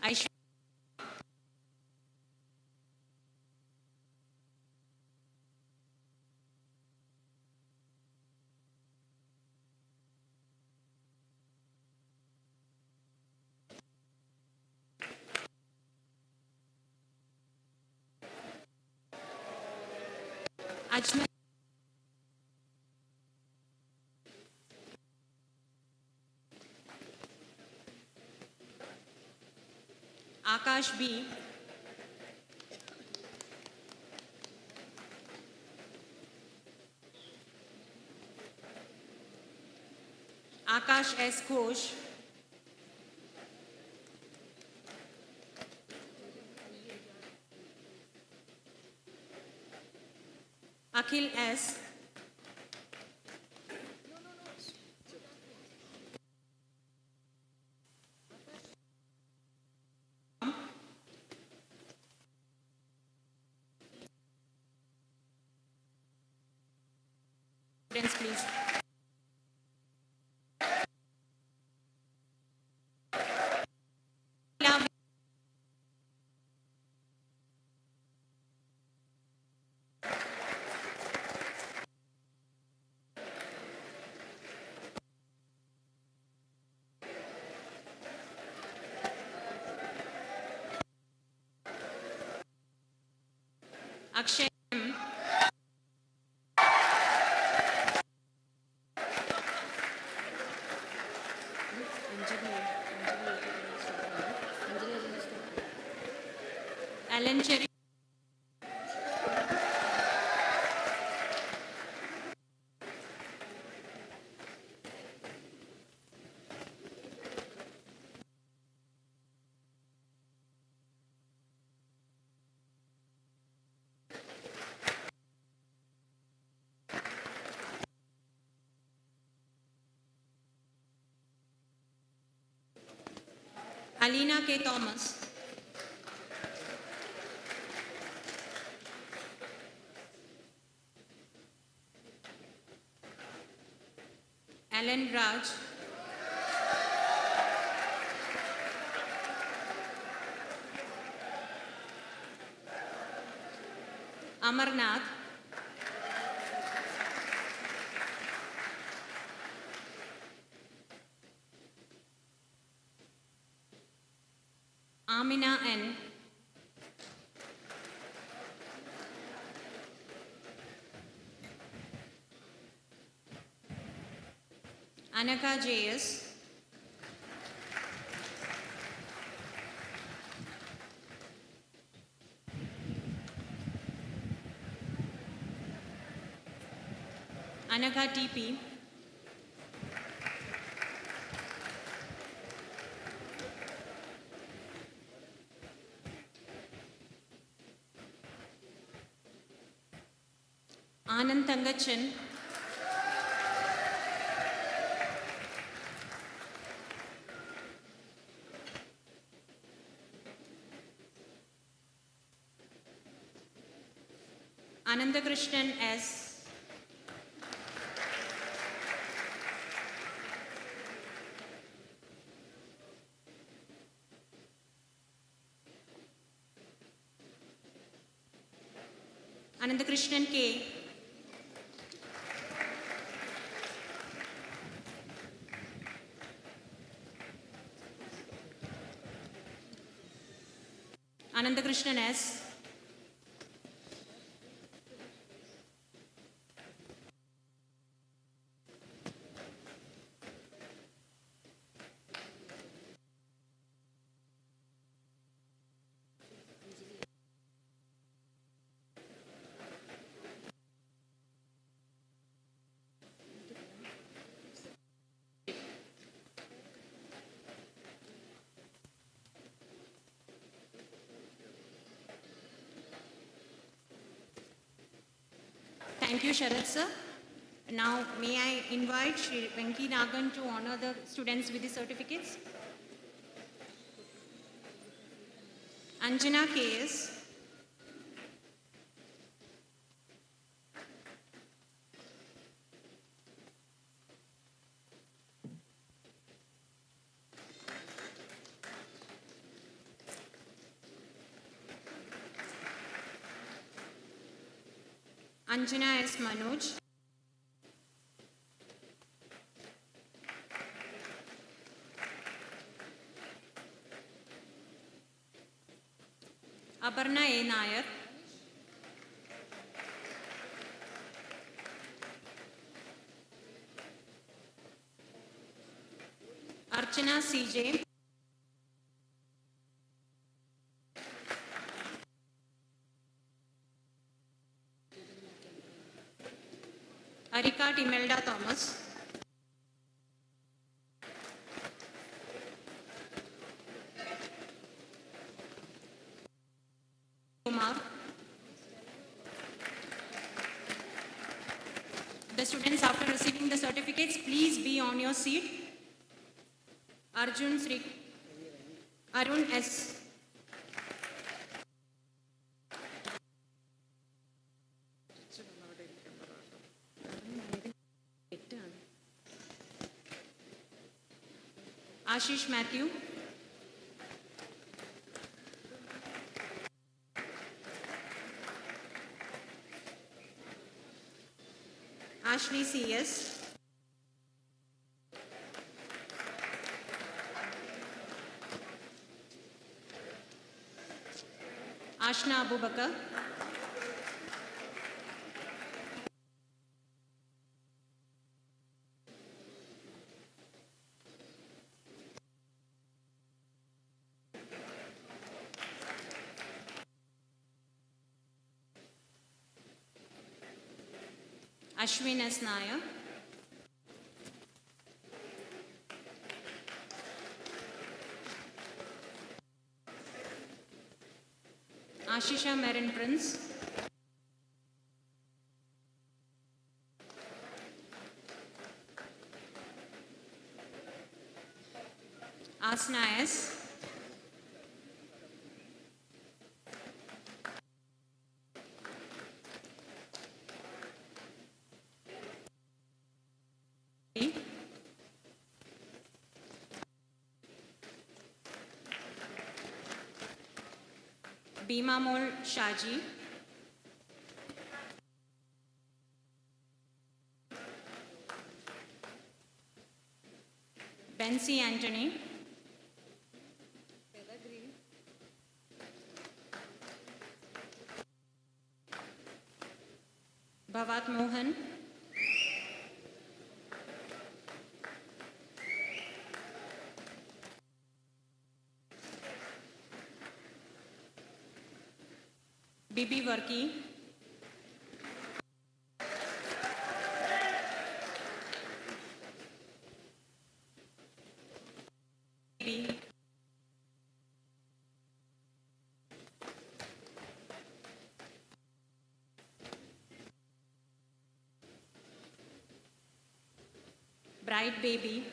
Aishwarya. Ajmer. Akash B. Akash S. Ghosh, Akhil S. Students, please. Akshay M. Alan Cherry. Alina K. Thomas. Alan Raj. Amarnath. Amina N. Anaka J.S. Anaka T.P. Anand Thangachan. Anandakrishnan S. Anandakrishnan K. Anandakrishnan S. Thank you, Sharad sir. Now, may I invite Shri Venki Nagan to honor the students with the certificates. Anjana K.S. Anjana S. Manoj. Aparna A. Nair. Archana C.J. Arika Imelda Thomas. after receiving the certificates, please be on your seat. Arun S. Ashish Matthew. Ashley C.S. Ashna Abubakar. Ashwin S. Nair. Ashisha Marin Prince. Asna S. Bimamol Shaji. Bensi Anthony. Bhavat Mohan. Bibi Varki. Bright Baby.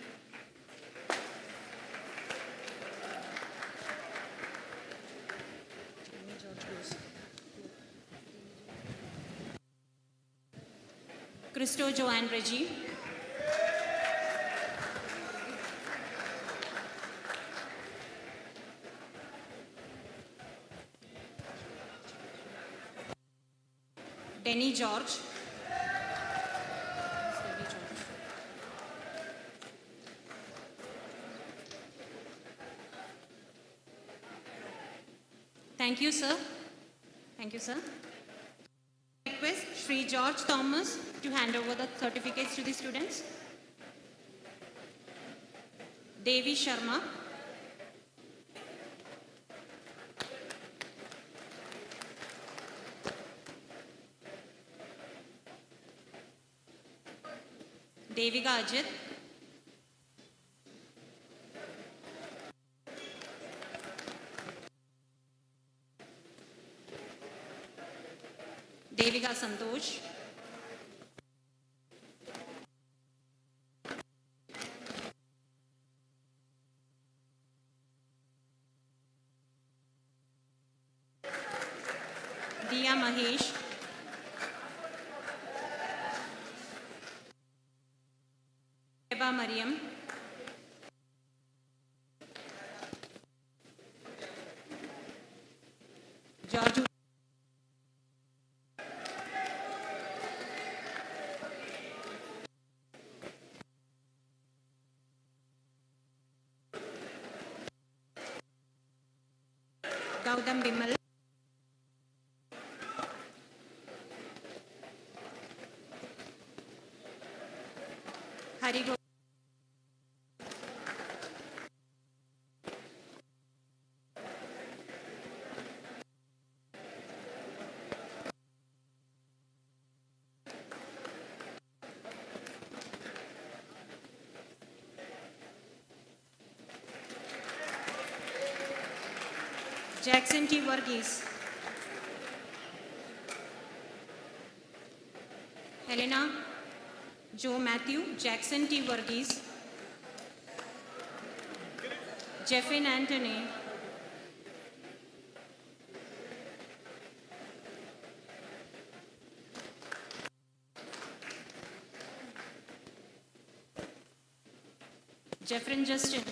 Christo Joanne Reggie. Denny George. Thank you, sir. Thank you, sir. Request Sri George Thomas to hand over the certificates to the students. Devi Sharma. Devika Ajit. Devika Santosh. Diya Mahesh. Eba Mariam. George. Gautam Bimal. Harigo. Jackson T. Varghese. Helena Joe Matthew, Jackson T. Varghese, Jeffin Anthony, Jeffrin Justin,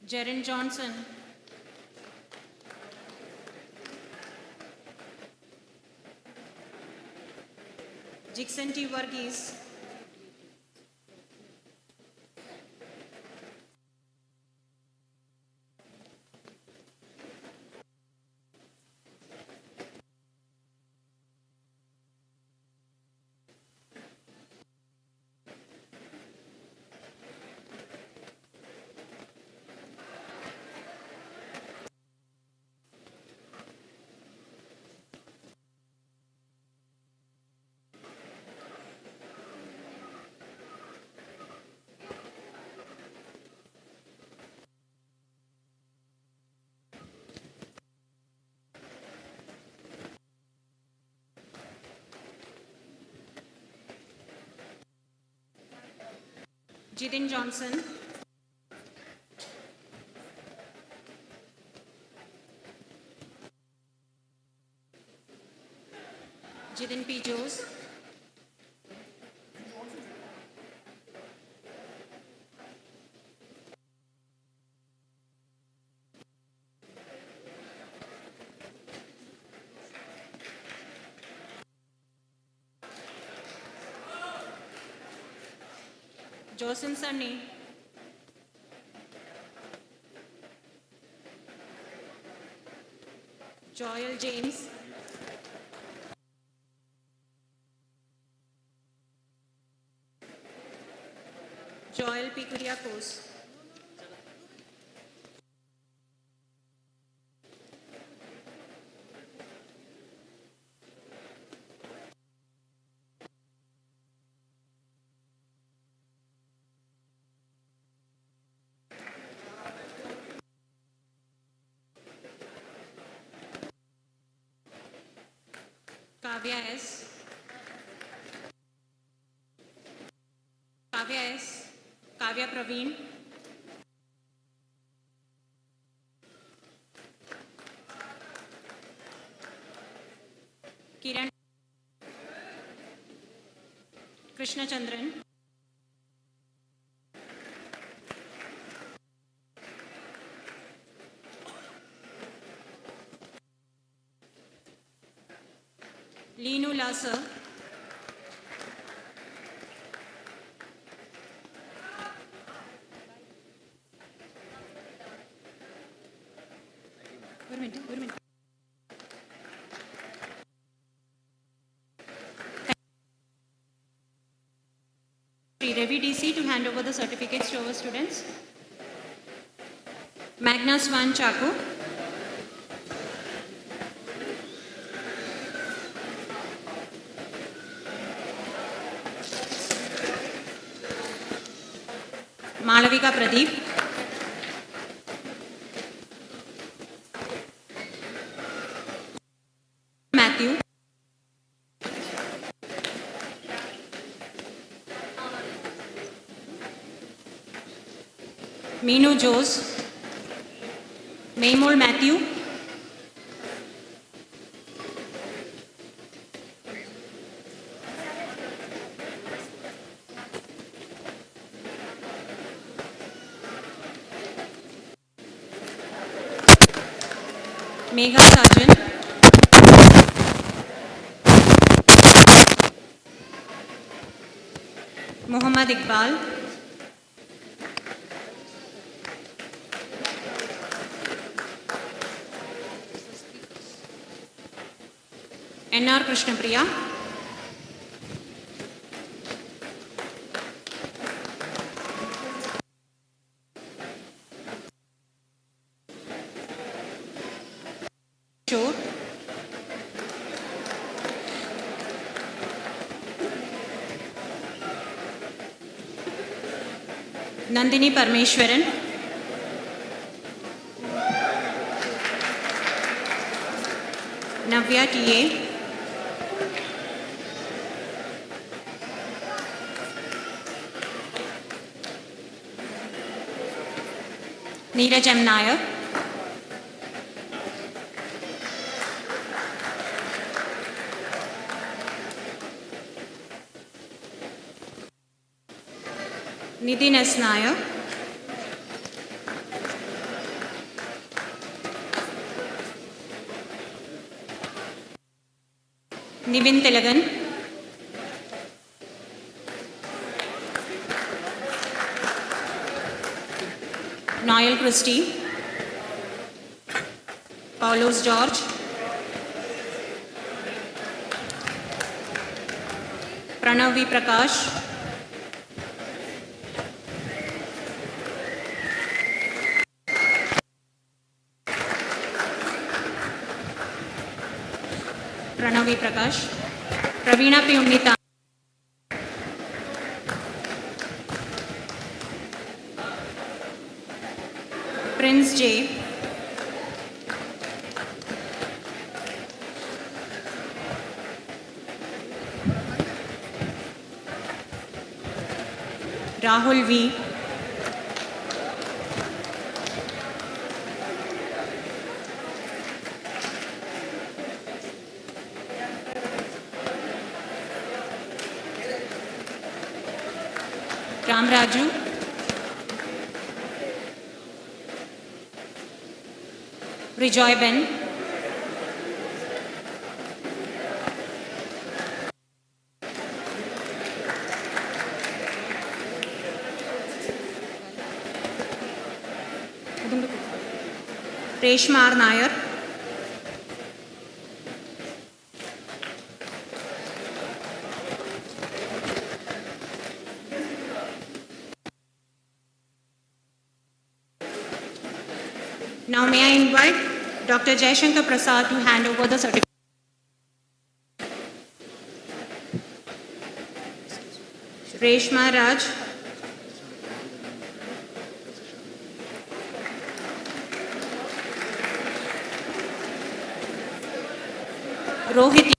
Jaren Johnson, Jixon T. Varghese, Jidin Johnson, Jidin P. Jose, Josen Sunny, Joel James, Joel P. Kuriakos, Kavya S. Kavya S. Kavya Praveen. Kiran. Krishna Chandran. Leenu Lasa. One minute. Ravi DC to hand over the certificates to our students. Magna Swan Chaco. Malavika Pradeep. Matthew. Meenu Jose. Maymol Matthew. Megha Sajan. Muhammad Iqbal. N.R. Krishnapriya. Sure. Nandini Parmeshwaran. Navya T.A., Neeraj M. Nair, Nitin S. Nair, Nivin Tilagan, Noel Christie, Paulos George, Pranav V. Prakash, Pranav V. Prakash, Praveena P. Unnita, Prince J. Rahul V. Ram Raju, Rijoy Ben, Reshma R. Nair, Now may I invite Dr. Jaishankar Prasad to hand over the certificate. Reshma Raj, Rohit,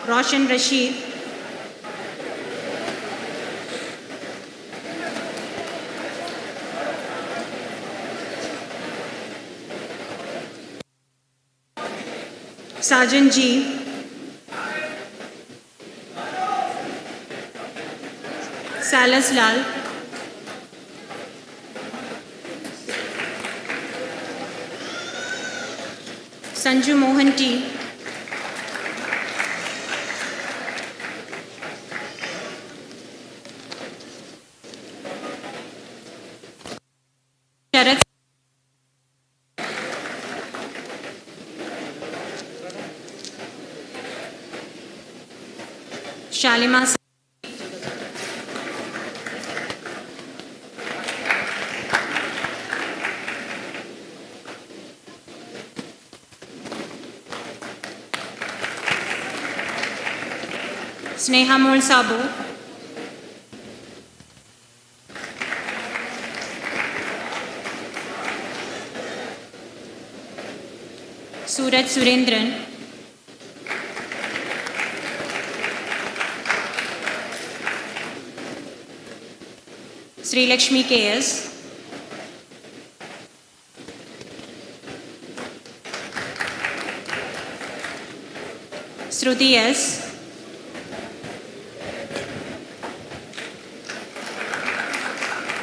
Roshan Rashid, Sajan G, Salas Lal, Sanju Mohan T, Sharat Shalima Sneha Mol Sabo, Suraj Surendran, Sri Lakshmi KS, Shruti S,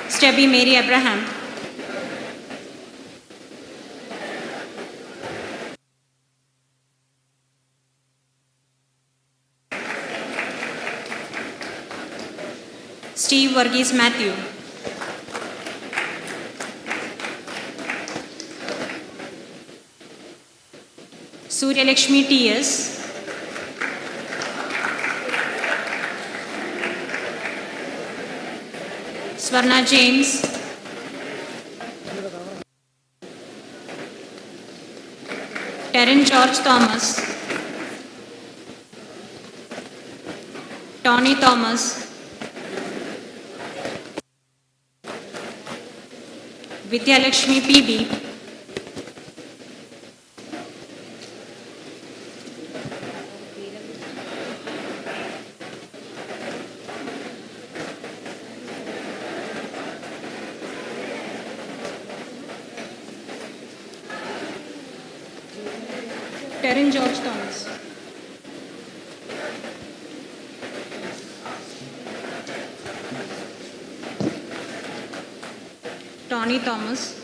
Stebby Mary Abraham, Steve Varghese Matthew, Surya Lakshmi TS, Swarna James, Terence George Thomas, Tony Thomas, Vidyalakshmi PB, Terence George Thomas, Tony Thomas,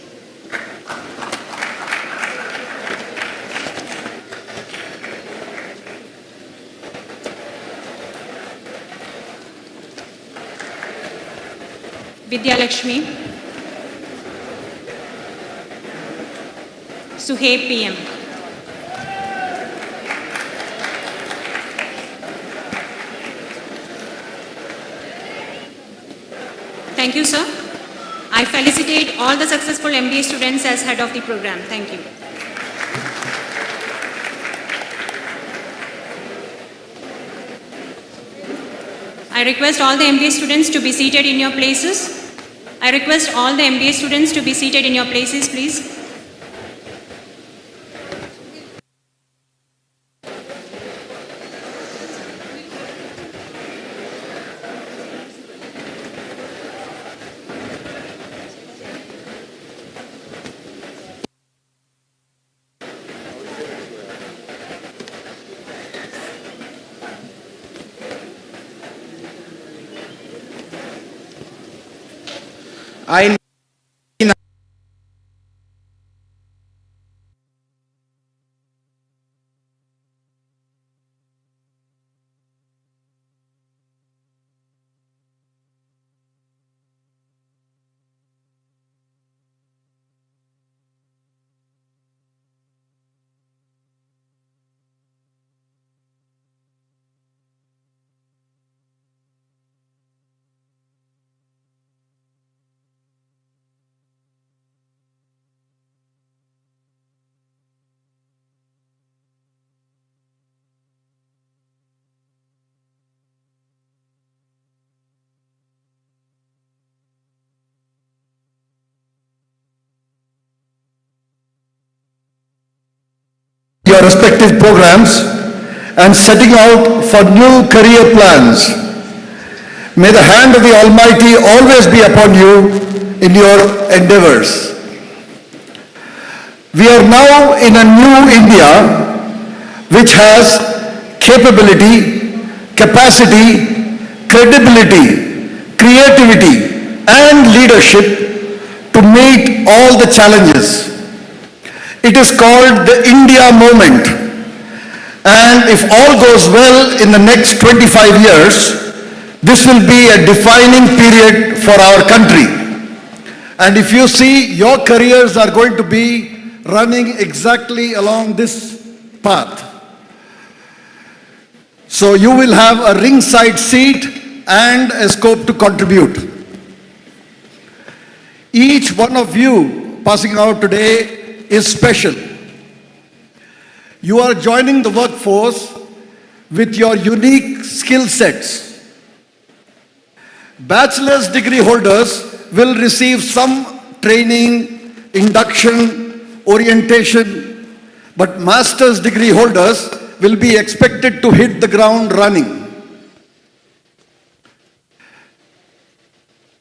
Vidyalakshmi, Suhaib PM. Thank you, sir. I felicitate all the successful MBA students as head of the program. Thank you. I request all the MBA students to be seated in your places. I request all the MBA students to be seated in your places, please. I your respective programs and setting out for new career plans. May the hand of the Almighty always be upon you in your endeavors. We are now in a new India which has capability, capacity, credibility, creativity and leadership to meet all the challenges. It is called the India Moment, and if all goes well in the next 25 years, this will be a defining period for our country. And if you see, your careers are going to be running exactly along this path. So you will have a ringside seat and a scope to contribute. Each one of you passing out today is special. You are joining the workforce with your unique skill sets. Bachelor's degree holders will receive some training, induction, orientation, but master's degree holders will be expected to hit the ground running.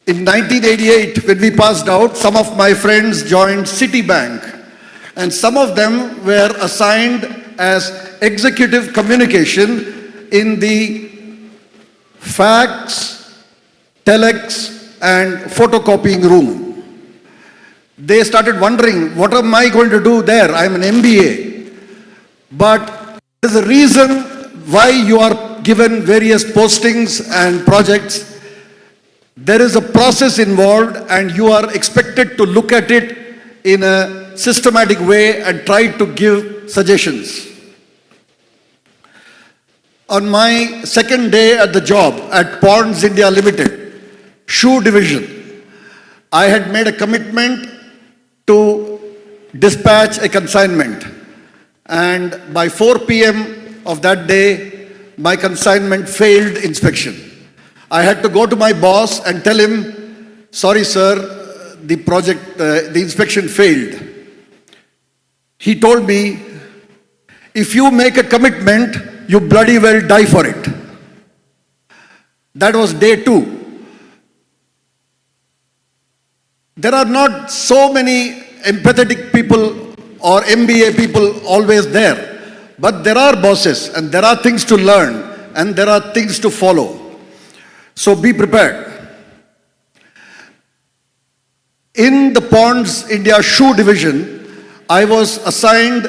In 1988, when we passed out, some of my friends joined Citibank, and some of them were assigned as executive communication in the fax, telex, and photocopying room. They started wondering, what am I going to do there? I'm an MBA. But there's a reason why you are given various postings and projects. There is a process involved, and you are expected to look at it in a systematic way and try to give suggestions. On my second day at the job at Ponds India Limited, shoe division, I had made a commitment to dispatch a consignment, and by 4 p.m. of that day, my consignment failed inspection. I had to go to my boss and tell him, sorry sir, the project, the inspection failed, he told me, if you make a commitment, you bloody well die for it. That was day 2. There are not so many empathetic people or MBA people always there, but there are bosses and there are things to learn and there are things to follow. So be prepared. In the Ponds India shoe division, I was assigned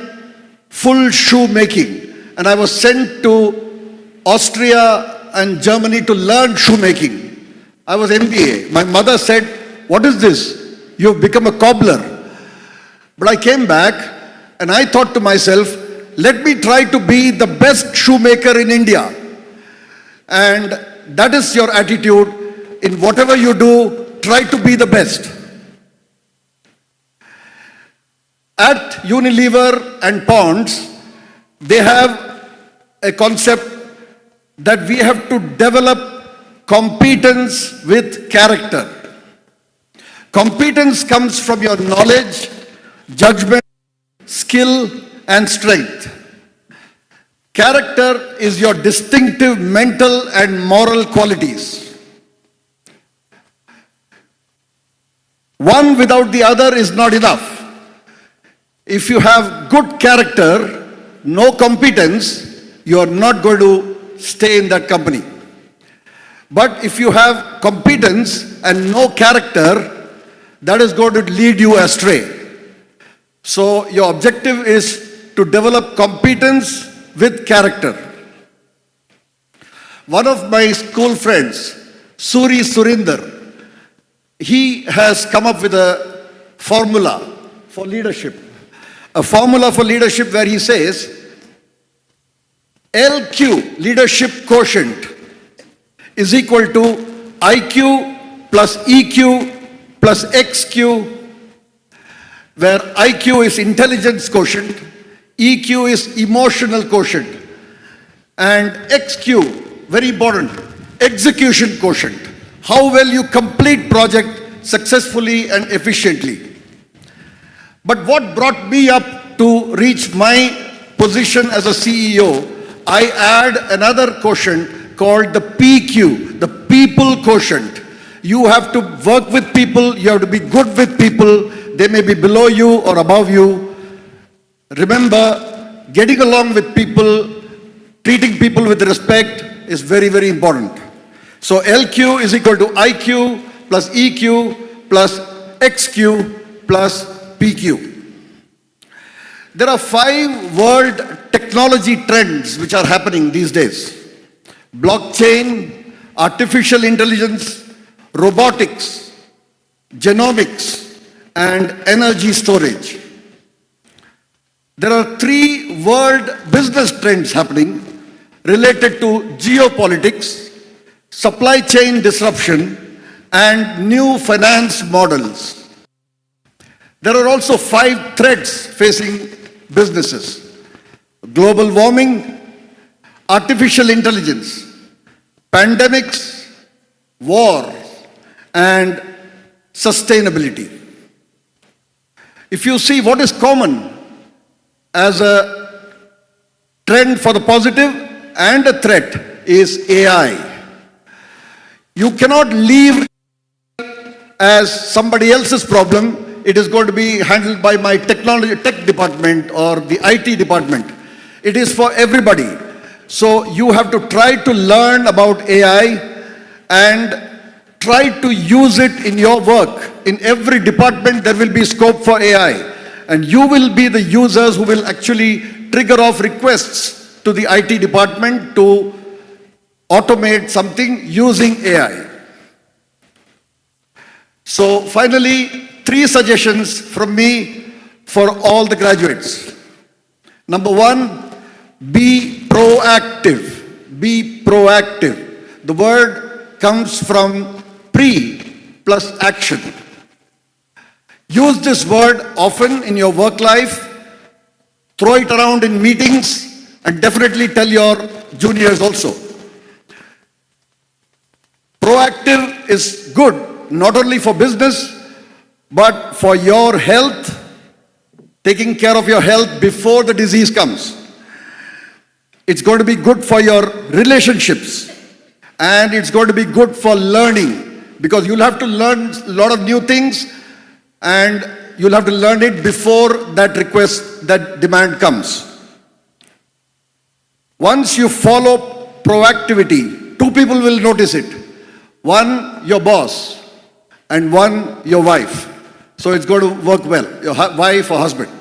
full shoe making and I was sent to Austria and Germany to learn shoemaking. I was MBA. My mother said, "What is this? You've become a cobbler." But I came back and I thought to myself, let me try to be the best shoemaker in India. And that is your attitude. In whatever you do, try to be the best. At Unilever and Ponds, they have a concept that we have to develop competence with character. Competence comes from your knowledge, judgment, skill, and strength. Character is your distinctive mental and moral qualities. One without the other is not enough. If you have good character, no competence, you are not going to stay in that company. But if you have competence and no character, that is going to lead you astray. So your objective is to develop competence with character. One of my school friends, Suri Surinder, he has come up with a formula for leadership. A formula for leadership where he says, LQ, leadership quotient, is equal to IQ plus EQ plus XQ, where IQ is intelligence quotient, EQ is emotional quotient, and XQ, very important, execution quotient. How well you complete project successfully and efficiently. But what brought me up to reach my position as a CEO, I add another quotient called the PQ, the people quotient. You have to work with people, you have to be good with people, they may be below you or above you. Remember, getting along with people, treating people with respect is very, very important. So LQ is equal to IQ plus EQ plus XQ plus PQ. There are 5 world technology trends which are happening these days. Blockchain, artificial intelligence, robotics, genomics, and energy storage. There are 3 world business trends happening related to geopolitics, supply chain disruption, and new finance models. There are also 5 threats facing businesses: global warming, artificial intelligence, pandemics, war, and sustainability. If you see what is common as a trend for the positive and a threat is AI. You cannot leave as somebody else's problem. It is going to be handled by my tech department or the IT department. It is for everybody. So you have to try to learn about AI and try to use it in your work. In every department there will be scope for AI, and you will be the users who will actually trigger off requests to the IT department to automate something using AI. So finally, 3 suggestions from me for all the graduates. Number 1, be proactive. Be proactive. The word comes from pre plus action. Use this word often in your work life. Throw it around in meetings and definitely tell your juniors also. Proactive is good, not only for business, but for your health, taking care of your health before the disease comes. It's going to be good for your relationships, and it's going to be good for learning, because you'll have to learn a lot of new things, and you'll have to learn it before that request, that demand comes. Once you follow proactivity, two people will notice it. One, your boss, and one, your wife. So it's going to work well, your wife or husband.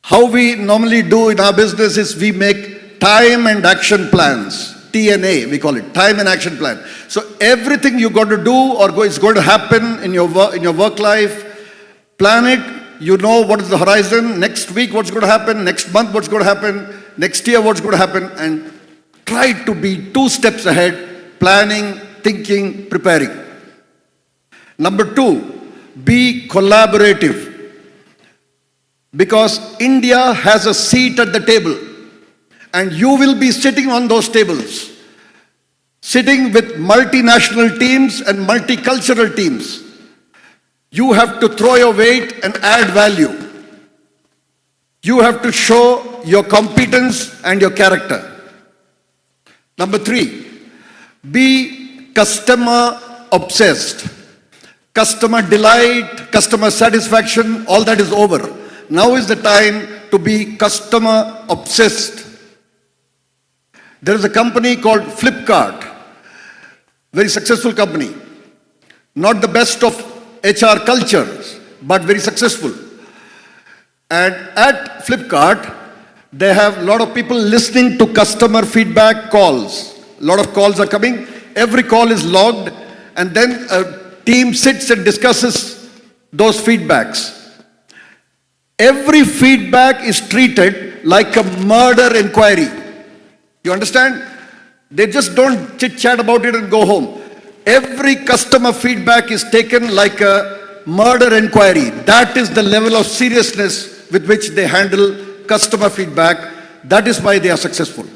How we normally do in our business is we make time and action plans. TNA, we call it, time and action plan. So everything you're going to do or is going to happen in your work life, plan it. You know what is the horizon, next week what's going to happen, next month what's going to happen, next year what's going to happen, and try to be 2 steps ahead, planning, thinking, preparing. Number 2, be collaborative. Because India has a seat at the table, and you will be sitting on those tables, sitting with multinational teams and multicultural teams. You have to throw your weight and add value. You have to show your competence and your character. Number 3, be customer obsessed. Customer delight, customer satisfaction, all that is over. Now is the time to be customer obsessed. There is a company called Flipkart, very successful company. Not the best of HR cultures, but very successful. And at Flipkart, they have a lot of people listening to customer feedback calls. A lot of calls are coming. Every call is logged, and then a team sits and discusses those feedbacks. Every feedback is treated like a murder inquiry. You understand? They just don't chit-chat about it and go home. Every customer feedback is taken like a murder inquiry. That is the level of seriousness with which they handle customer feedback. That is why they are successful.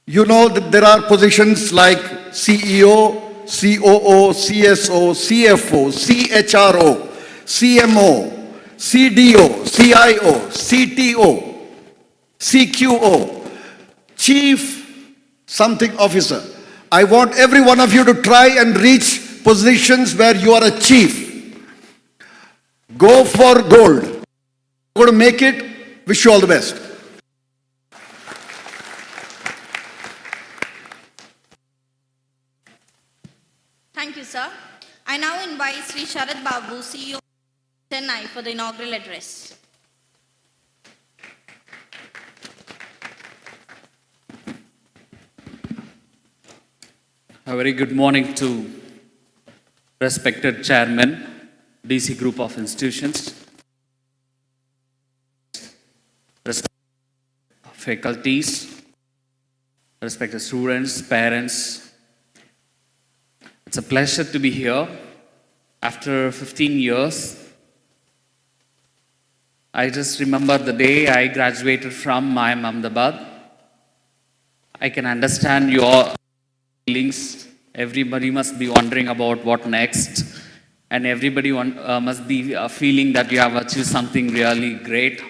You know that there are positions like CEO, COO, CSO, CFO, CHRO, CMO, CDO, CIO, CTO, CQO, Chief something officer. I want every one of you to try and reach positions where you are a chief. Go for gold. You're going to make it. Wish you all the best. Thank you, sir. I now invite Sri Sharad Babu, CEO of Chennai, for the inaugural address. A very good morning to respected chairman, DC Group of Institutions, respected faculties, respected students, parents. It's a pleasure to be here. After 15 years, I just remember the day I graduated from IIM Ahmedabad. I can understand your feelings. Everybody must be wondering about what next, and everybody must be feeling that you have achieved something really great.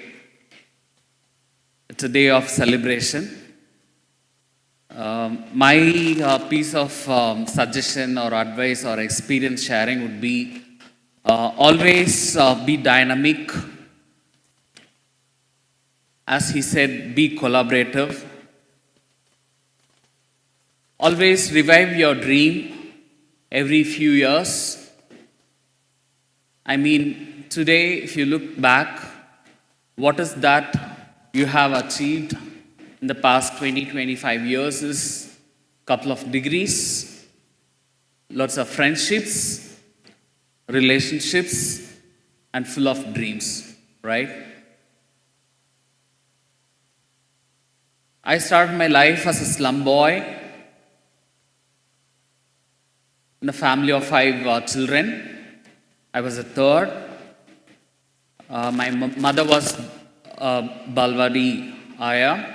It's a day of celebration. My piece of suggestion or advice or experience sharing would be always be dynamic. As he said, be collaborative. Always revive your dream every few years. I mean, today, if you look back, what is that you have achieved in the past 20, 25 years is a couple of degrees, lots of friendships, relationships, and full of dreams, right? I started my life as a slum boy in a family of 5 children. I was the third. My mother was Balwadi Aya.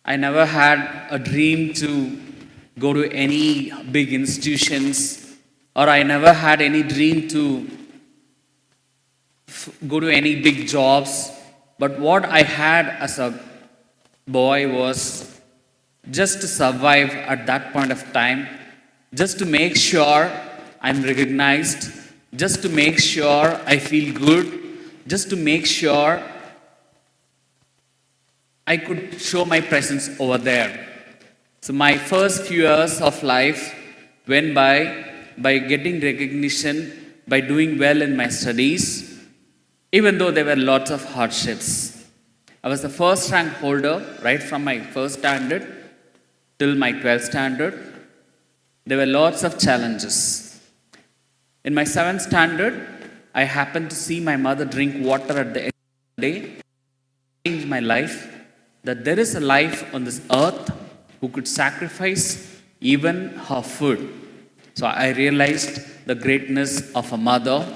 I never had a dream to go to any big institutions, or I never had any dream to go to any big jobs. But what I had as a boy was just to survive at that point of time, just to make sure I'm recognized, just to make sure I feel good, just to make sure I could show my presence over there. So my first few years of life went by getting recognition, by doing well in my studies, even though there were lots of hardships. I was the first rank holder right from my first standard till my 12th standard. There were lots of challenges. In my 7th standard, I happened to see my mother drink water at the end of the day. It changed my life, that there is a life on this earth who could sacrifice even her food. So I realized the greatness of a mother,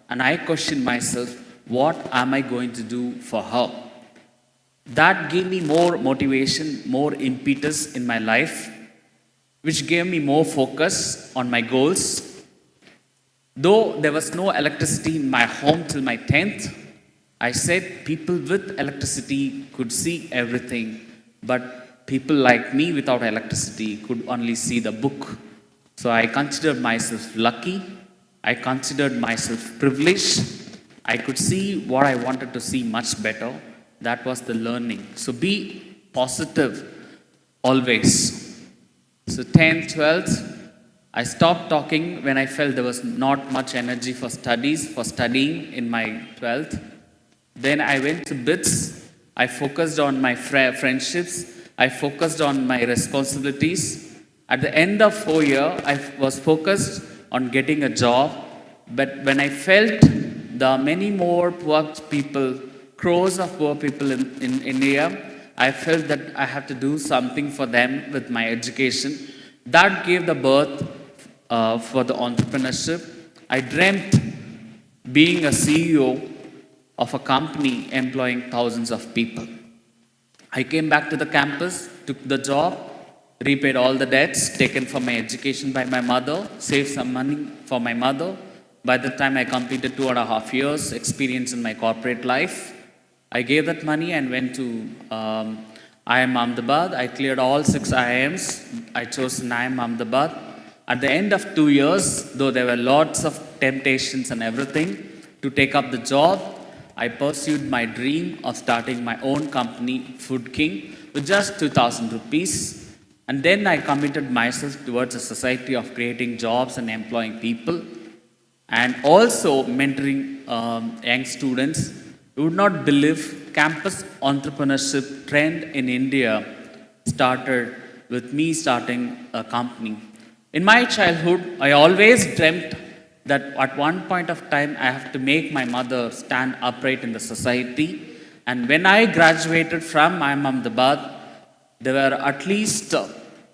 and I questioned myself, what am I going to do for her? That gave me more motivation, more impetus in my life, which gave me more focus on my goals. Though there was no electricity in my home till my 10th, I said people with electricity could see everything, but people like me without electricity could only see the book. So I considered myself lucky. I considered myself privileged. I could see what I wanted to see much better. That was the learning. So be positive always. So 10th, 12th, I stopped talking when I felt there was not much energy for studying in my 12th. Then I went to BITS. I focused on my friendships. I focused on my responsibilities. At the end of 4 years, I was focused on getting a job. But when I felt there are many more poor people, crores of poor people in India, I felt that I have to do something for them with my education. That gave the birth for the entrepreneurship. I dreamt being a CEO of a company employing thousands of people. I came back to the campus, took the job, repaid all the debts taken for my education by my mother, saved some money for my mother. By the time I completed 2.5 years experience in my corporate life, I gave that money and went to IIM Ahmedabad. I cleared all 6 IIMs. I chose IIM Ahmedabad. At the end of 2 years, though there were lots of temptations and everything to take up the job, I pursued my dream of starting my own company, Food King, with just 2,000 rupees. And then I committed myself towards a society of creating jobs and employing people, and also mentoring young students. You would not believe campus entrepreneurship trend in India started with me starting a company. In my childhood, I always dreamt that at one point of time I have to make my mother stand upright in the society. And when I graduated from IIM Ahmedabad, there were at least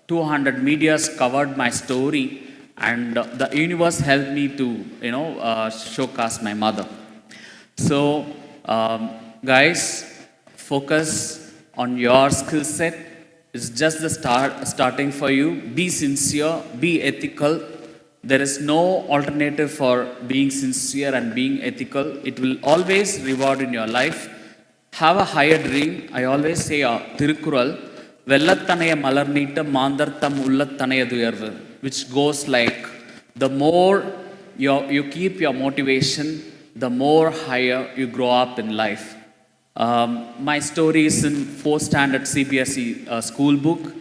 200 medias covered my story, and the universe helped me to showcase my mother. So guys, focus on your skill set. It's just the starting for you. Be sincere, be ethical. There is no alternative for being sincere and being ethical. It will always reward in your life. Have a higher dream. I always say Tirukural, Vellattanaya Malarnita Mandartham Ullattanaya Duyarvu, which goes like, the more you keep your motivation, the more higher you grow up in life. My story is in 4th standard CBSE school book.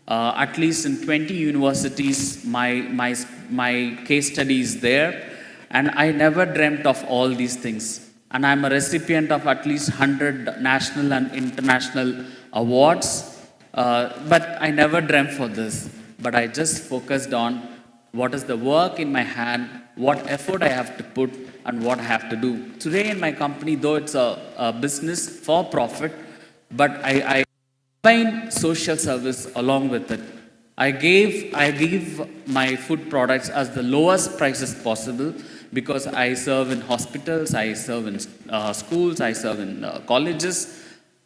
At least in 20 universities, my case study is there. And I never dreamt of all these things. And I'm a recipient of at least 100 national and international awards. But I never dreamt for this. But I just focused on what is the work in my hand, what effort I have to put, and what I have to do. Today in my company, though it's a business for profit, but I combine social service along with it. I give my food products as the lowest prices possible, because I serve in hospitals, I serve in schools, I serve in colleges.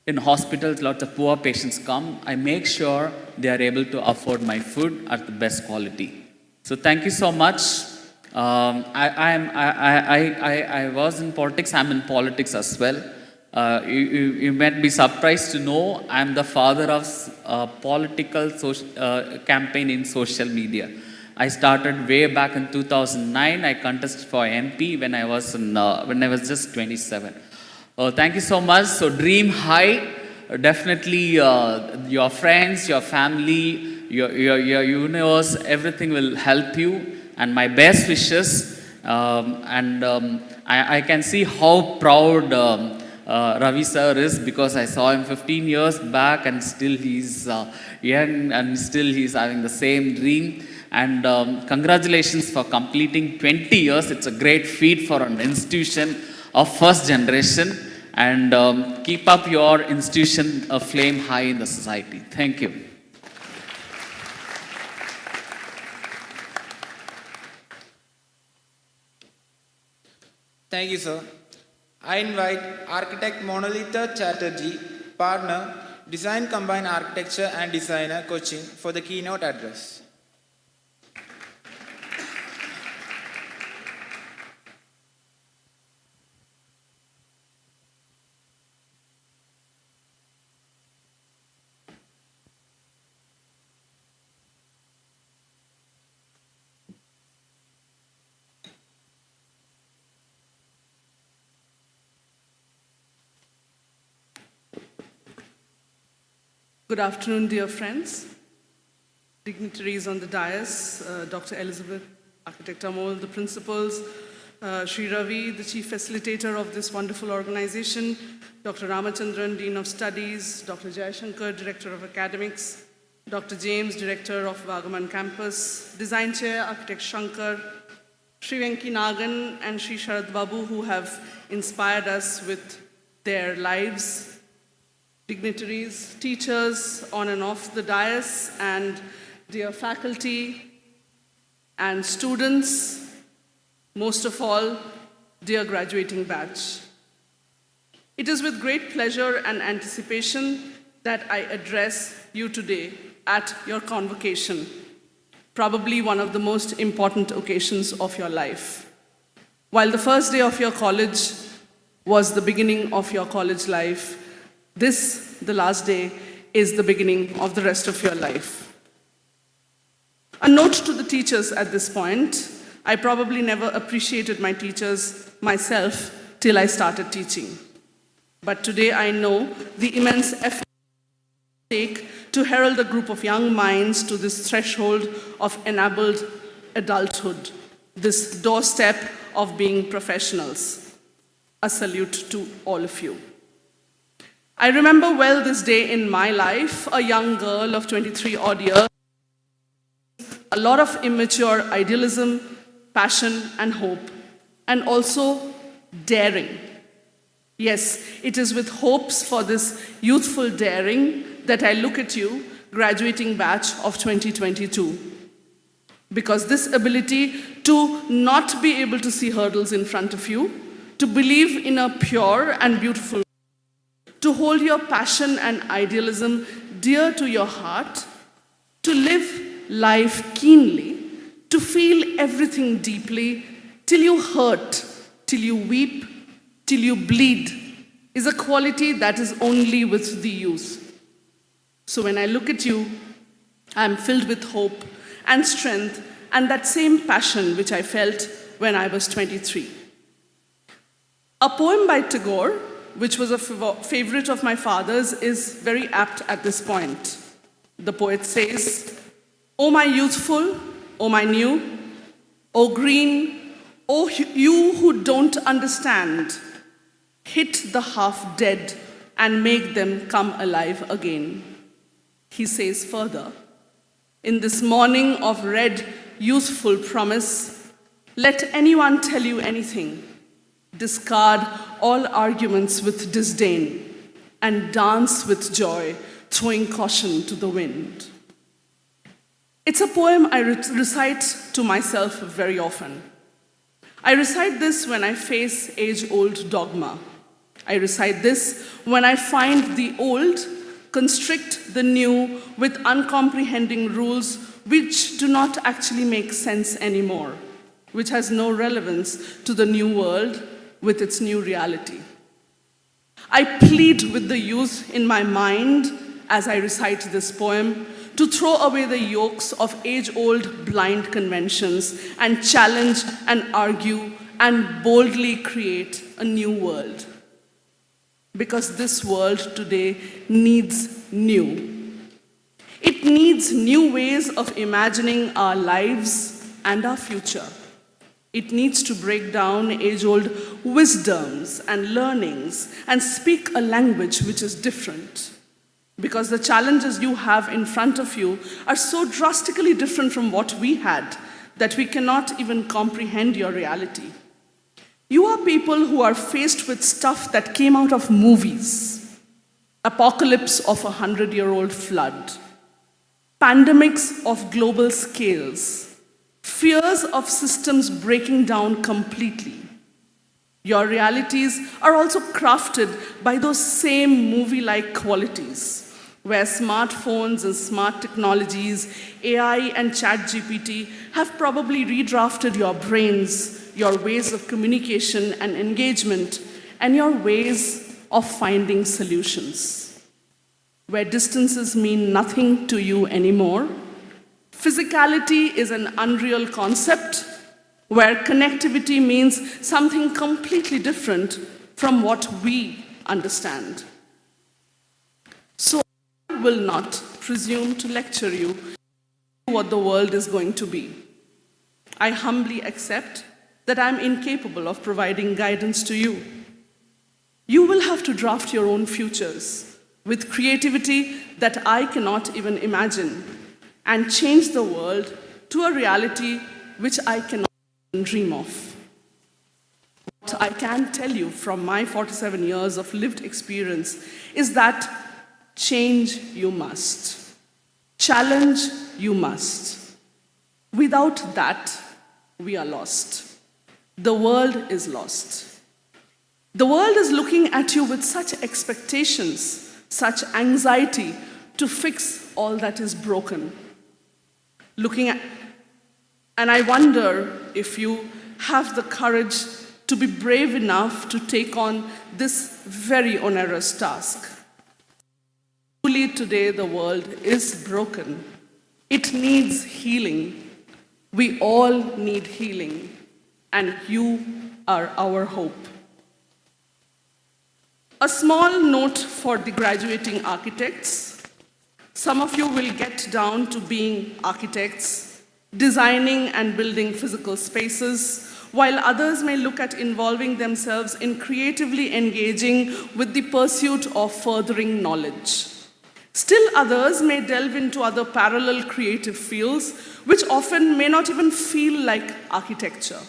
in hospitals, lots of poor patients come. I make sure they are able to afford my food at the best quality. So thank you so much. I was in politics. I'm in politics as well. You might be surprised to know I'm the father of political campaign in social media. I started way back in 2009. I contested for MP when I was just 27. Thank you so much. So dream high. Definitely, your friends, your family, your universe, everything will help you. And my best wishes. I can see how proud Ravi sir is, because I saw him 15 years back and still he's young and still he's having the same dream. And congratulations for completing 20 years. It's a great feat for an institution of first generation. And keep up your institution flame high in the society. Thank you. Thank you, sir. I invite architect Monalitha Chatterjee, partner, Design Combined Architecture and Designer, Cochin, for the keynote address. Good afternoon, dear friends, dignitaries on the dais, Dr. Elizabeth, Architect Amol, the principals, Sri Ravi, the chief facilitator of this wonderful organization, Dr. Ramachandran, Dean of Studies, Dr. Jayashankar, Director of Academics, Dr. James, Director of Vagaman Campus, Design Chair, Architect Shankar, Sri Venki Nagan and Sri Sharad Babu, who have inspired us with their lives, dignitaries, teachers on and off the dais, and dear faculty and students, most of all, dear graduating batch. It is with great pleasure and anticipation that I address you today at your convocation, probably one of the most important occasions of your life. While the first day of your college was the beginning of your college life, this, the last day, is the beginning of the rest of your life. A note to the teachers at this point. I probably never appreciated my teachers myself till I started teaching. But today I know the immense effort it takes to herald a group of young minds to this threshold of enabled adulthood, this doorstep of being professionals. A salute to all of you. I remember well this day in my life, a young girl of 23 odd years, a lot of immature idealism, passion and hope, and also daring. Yes, it is with hopes for this youthful daring that I look at you, graduating batch of 2022. Because this ability to not be able to see hurdles in front of you, to believe in a pure and beautiful, to hold your passion and idealism dear to your heart, to live life keenly, to feel everything deeply, till you hurt, till you weep, till you bleed, is a quality that is only with the youth. So when I look at you, I'm filled with hope and strength and that same passion which I felt when I was 23. A poem by Tagore, which was a favorite of my father's, is very apt at this point. The poet says, "O my youthful, O my new, O green, O you who don't understand, hit the half dead and make them come alive again." He says further, "In this morning of red, youthful promise, let anyone tell you anything. Discard all arguments with disdain and dance with joy, throwing caution to the wind." It's a poem I recite to myself very often. I recite this when I face age-old dogma. I recite this when I find the old constrict the new with uncomprehending rules which do not actually make sense anymore, which has no relevance to the new world with its new reality. I plead with the youth in my mind as I recite this poem to throw away the yokes of age-old blind conventions and challenge and argue and boldly create a new world. Because this world today needs new. It needs new ways of imagining our lives and our future. It needs to break down age-old wisdoms and learnings and speak a language which is different. Because the challenges you have in front of you are so drastically different from what we had that we cannot even comprehend your reality. You are people who are faced with stuff that came out of movies. Apocalypse of a 100-year-old flood. Pandemics of global scales. Fears of systems breaking down completely. Your realities are also crafted by those same movie-like qualities, where smartphones and smart technologies, AI and ChatGPT have probably redrafted your brains, your ways of communication and engagement, and your ways of finding solutions. Where distances mean nothing to you anymore, physicality is an unreal concept, where connectivity means something completely different from what we understand. So I will not presume to lecture you what the world is going to be. I humbly accept that I'm incapable of providing guidance to you. You will have to draft your own futures with creativity that I cannot even imagine and change the world to a reality which I cannot even dream of. What I can tell you from my 47 years of lived experience is that change you must. Challenge you must. Without that, we are lost. The world is lost. The world is looking at you with such expectations, such anxiety to fix all that is broken. And I wonder if you have the courage to be brave enough to take on this very onerous task. Truly today the world is broken. It needs healing. We all need healing, and you are our hope. A small note for the graduating architects. Some of you will get down to being architects, designing and building physical spaces, while others may look at involving themselves in creatively engaging with the pursuit of furthering knowledge. Still others may delve into other parallel creative fields, which often may not even feel like architecture.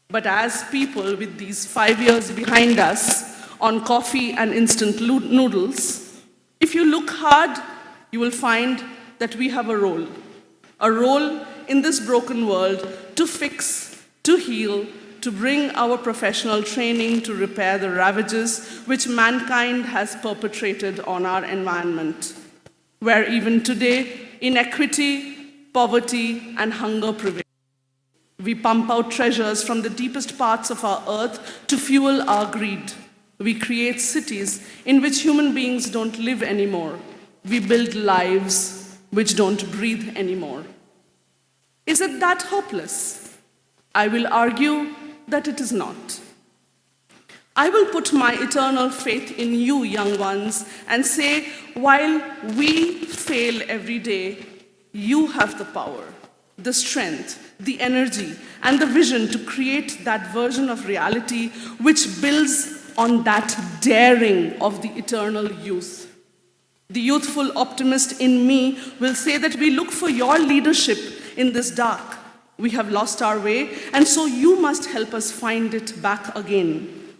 But as people with these 5 years behind us on coffee and instant noodles, if you look hard, you will find that we have a role in this broken world to fix, to heal, to bring our professional training to repair the ravages which mankind has perpetrated on our environment, where even today inequity, poverty, and hunger prevail. We pump out treasures from the deepest parts of our earth to fuel our greed. We create cities in which human beings don't live anymore. We build lives which don't breathe anymore. Is it that hopeless? I will argue that it is not. I will put my eternal faith in you, young ones, and say, while we fail every day, you have the power, the strength, the energy, and the vision to create that version of reality which builds on that daring of the eternal youth. The youthful optimist in me will say that we look for your leadership in this dark. We have lost our way, and so you must help us find it back again.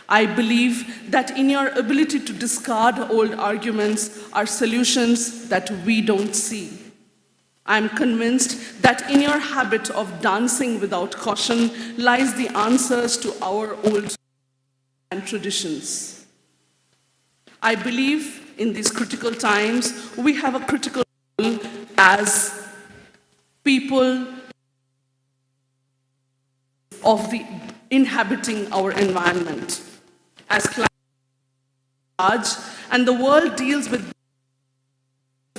I believe that in your ability to discard old arguments are solutions that we don't see. I'm convinced that in your habit of dancing without caution lies the answers to our old. and traditions. I believe in these critical times, we have a critical role as people of the inhabiting our environment. As climate change and the world deals with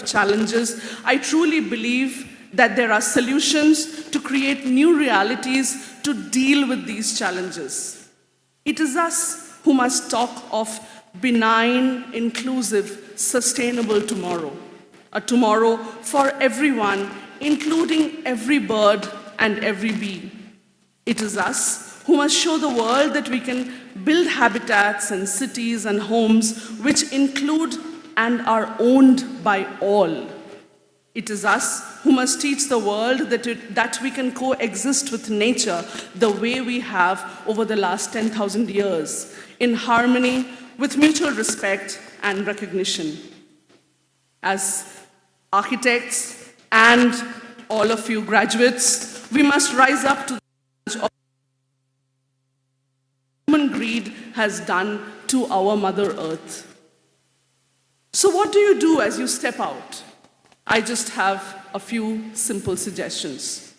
challenges, I truly believe that there are solutions to create new realities to deal with these challenges. It is us who must talk of benign, inclusive, sustainable tomorrow. A tomorrow for everyone, including every bird and every bee. It is us who must show the world that we can build habitats and cities and homes which include and are owned by all. It is us who must teach the world that we can coexist with nature the way we have over the last 10,000 years, in harmony with mutual respect and recognition. As architects and all of you graduates, we must rise up to the challenge of human greed has done to our Mother Earth. So what do you do as you step out? I just have a few simple suggestions.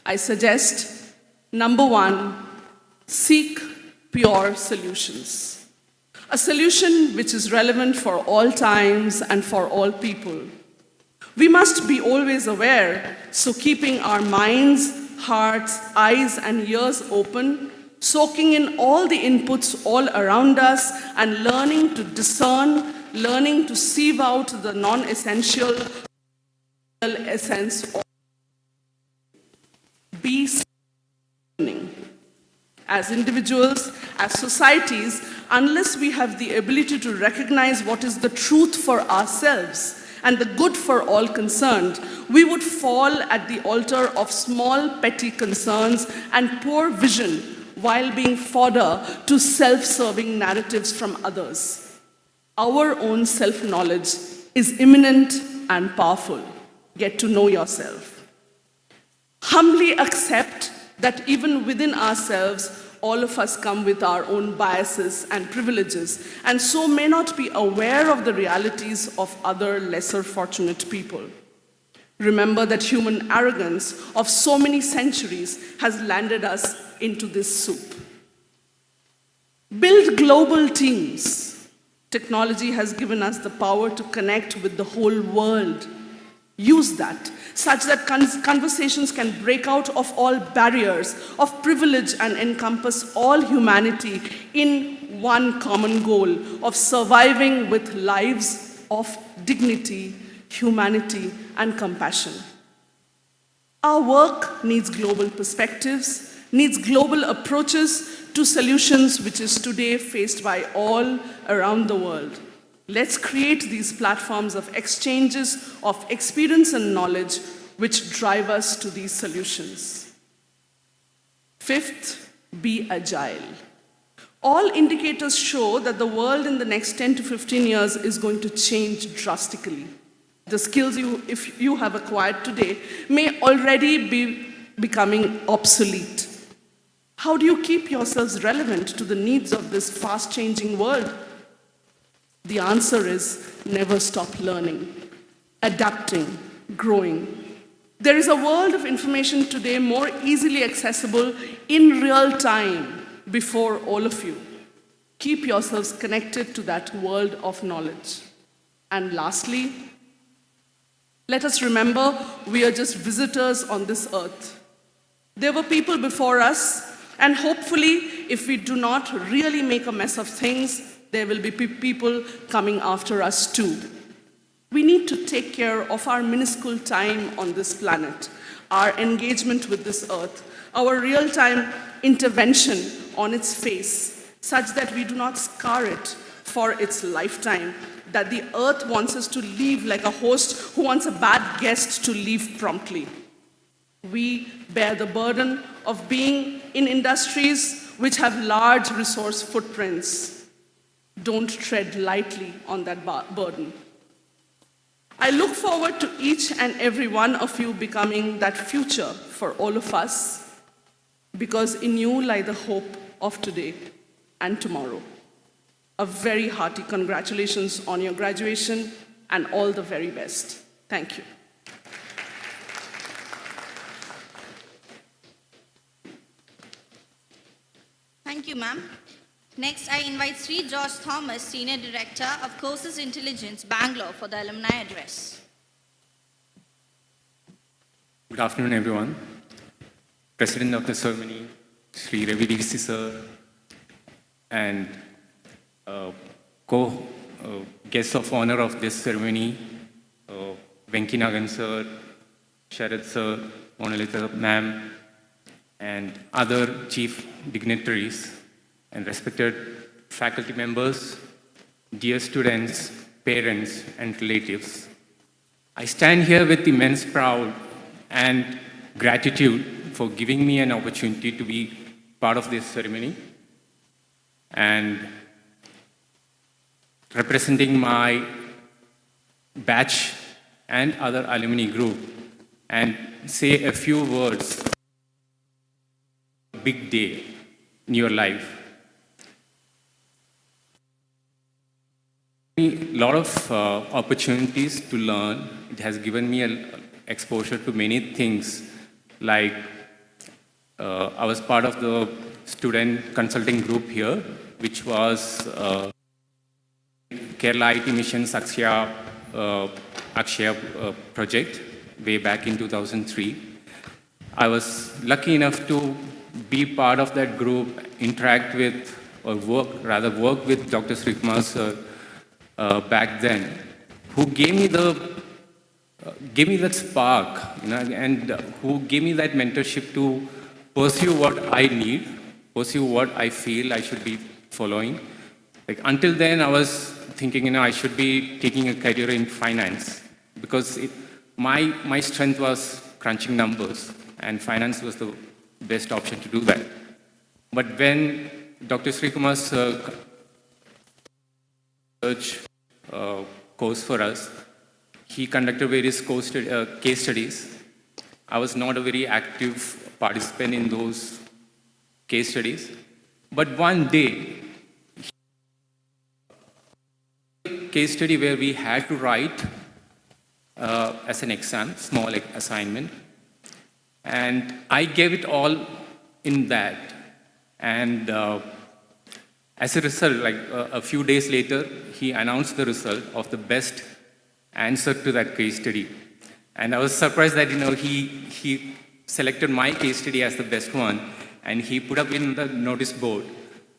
I suggest, number one, seek pure solutions. A solution which is relevant for all times and for all people. We must be always aware, so keeping our minds, hearts, eyes, and ears open, soaking in all the inputs all around us, and learning to discern, learning to sieve out the non-essential essence of be learning. As individuals, as societies, unless we have the ability to recognize what is the truth for ourselves and the good for all concerned, we would fall at the altar of small petty concerns and poor vision while being fodder to self-serving narratives from others. Our own self-knowledge is imminent and powerful. Get to know yourself. Humbly accept that even within ourselves, all of us come with our own biases and privileges, and so may not be aware of the realities of other lesser fortunate people. Remember that human arrogance of so many centuries has landed us into this soup. Build global teams. Technology has given us the power to connect with the whole world. Use that, such that conversations can break out of all barriers of privilege and encompass all humanity in one common goal of surviving with lives of dignity, humanity, and compassion. Our work needs global perspectives, needs global approaches to solutions which is today faced by all around the world. Let's create these platforms of exchanges of experience and knowledge which drive us to these solutions. Fifth, be agile. All indicators show that the world in the next 10 to 15 years is going to change drastically. The skills if you have acquired today may already be becoming obsolete. How do you keep yourselves relevant to the needs of this fast-changing world? The answer is never stop learning, adapting, growing. There is a world of information today more easily accessible in real time before all of you. Keep yourselves connected to that world of knowledge. And lastly, let us remember we are just visitors on this earth. There were people before us, and hopefully, if we do not really make a mess of things, there will be people coming after us too. We need to take care of our minuscule time on this planet, our engagement with this earth, our real-time intervention on its face, such that we do not scar it for its lifetime, that the earth wants us to leave like a host who wants a bad guest to leave promptly. We bear the burden of being in industries which have large resource footprints. Don't tread lightly on that burden. I look forward to each and every one of you becoming that future for all of us, because in you lie the hope of today. and tomorrow. A very hearty congratulations on your graduation and all the very best. Thank you. Thank you, ma'am. Next, I invite Sri George Thomas, Senior Director of Courses Intelligence, Bangalore, for the alumni address. Good afternoon, everyone. President of the ceremony, Sri Ravi DC sir, and guests of honor of this ceremony, Venki Nagan sir, Sharad sir, Monalita ma'am, and other chief dignitaries and respected faculty members, dear students, parents, and relatives. I stand here with immense pride and gratitude for giving me an opportunity to be part of this ceremony and representing my batch and other alumni group and say a few words. Big day in your life. A lot of opportunities to learn. It has given me exposure to many things, like I was part of the student consulting group here, which was Kerala IT Mission's Akshaya project way back in 2003. I was lucky enough to be part of that group, interact with, or work with Dr. Srikumar sir back then, who gave me that spark, and who gave me that mentorship to pursue what I need, pursue what I feel I should be following. Like until then, I was thinking, I should be taking a career in finance because my strength was crunching numbers, and finance was the best option to do that. But when Dr. Srikumar's research course for us, he conducted various case studies. I was not a very active participant in those case studies. But one day, case study where we had to write as an exam, small assignment. And I gave it all in that. And as a result, like a few days later, he announced the result of the best answer to that case study. And I was surprised that, he selected my case study as the best one, and he put up in the notice board.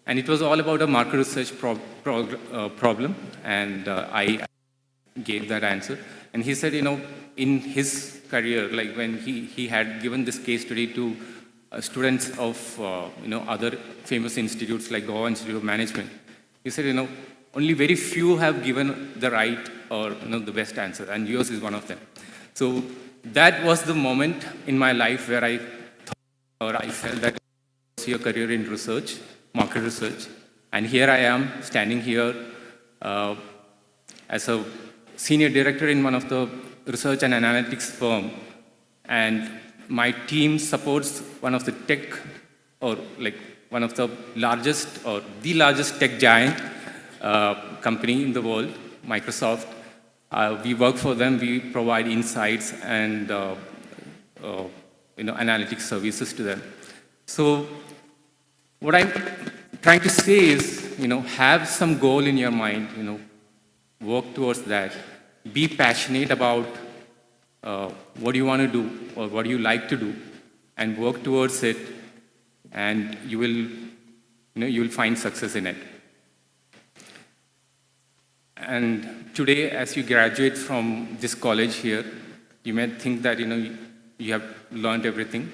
And it was all about a market research problem, and I gave that answer. And he said, in his career, like when he had given this case study to students of other famous institutes like Goa Institute of Management, he said, only very few have given the right or the best answer, and yours is one of them. So that was the moment in my life where I felt that I see a career in research, market research, and here I am standing here as a senior director in one of the research and analytics firm, and my team supports one of the tech, or like one of the largest or the largest tech giant company in the world, Microsoft. We work for them. We provide insights and analytics services to them. So what I'm trying to say is, have some goal in your mind. Work towards that. Be passionate about what you want to do or what you like to do, and work towards it, and you will find success in it. And today, as you graduate from this college here, you may think that you have learned everything,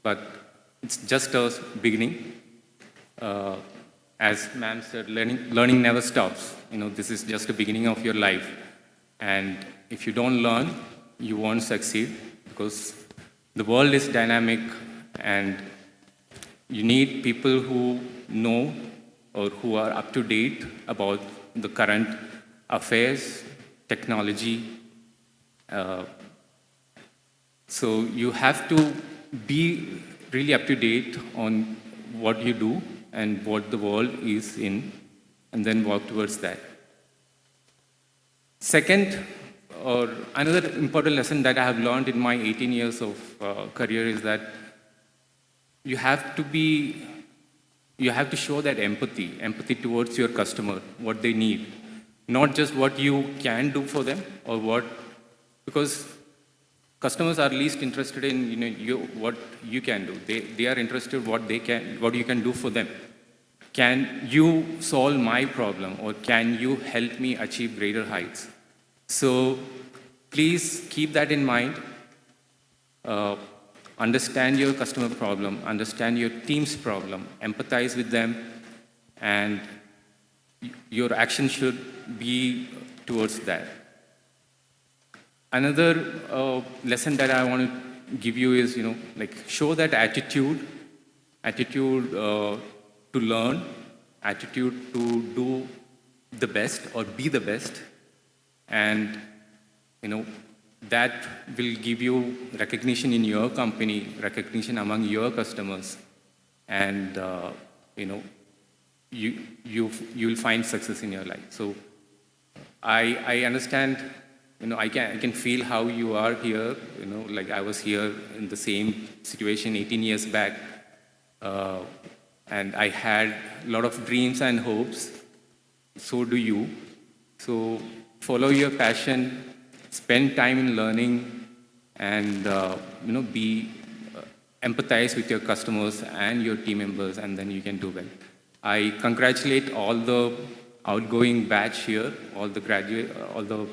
but it's just a beginning. As ma'am said, learning never stops. This is just the beginning of your life. And if you don't learn, you won't succeed, because the world is dynamic, and you need people who know or who are up to date about the current affairs, technology. So you have to be really up to date on what you do and what the world is in, and then work towards that. Second, or another important lesson that I have learned in my 18 years of career is that you have to show that empathy towards your customer, what they need, not just what you can do for them because customers are least interested in what you can do. They are interested what you can do for them. Can you solve my problem, or can you help me achieve greater heights? So please keep that in mind. Understand your customer problem, understand your team's problem, empathize with them, and your action should be towards that. Another lesson that I want to give you is, show that attitude to learn, attitude to do the best or be the best, and that will give you recognition in your company, recognition among your customers, and you'll find success in your life. So I understand, I can feel how you are here. Like I was here in the same situation 18 years back, and I had a lot of dreams and hopes. So do you. So follow your passion, spend time in learning, and empathize with your customers and your team members, and then you can do well. I congratulate all the outgoing batch here, all the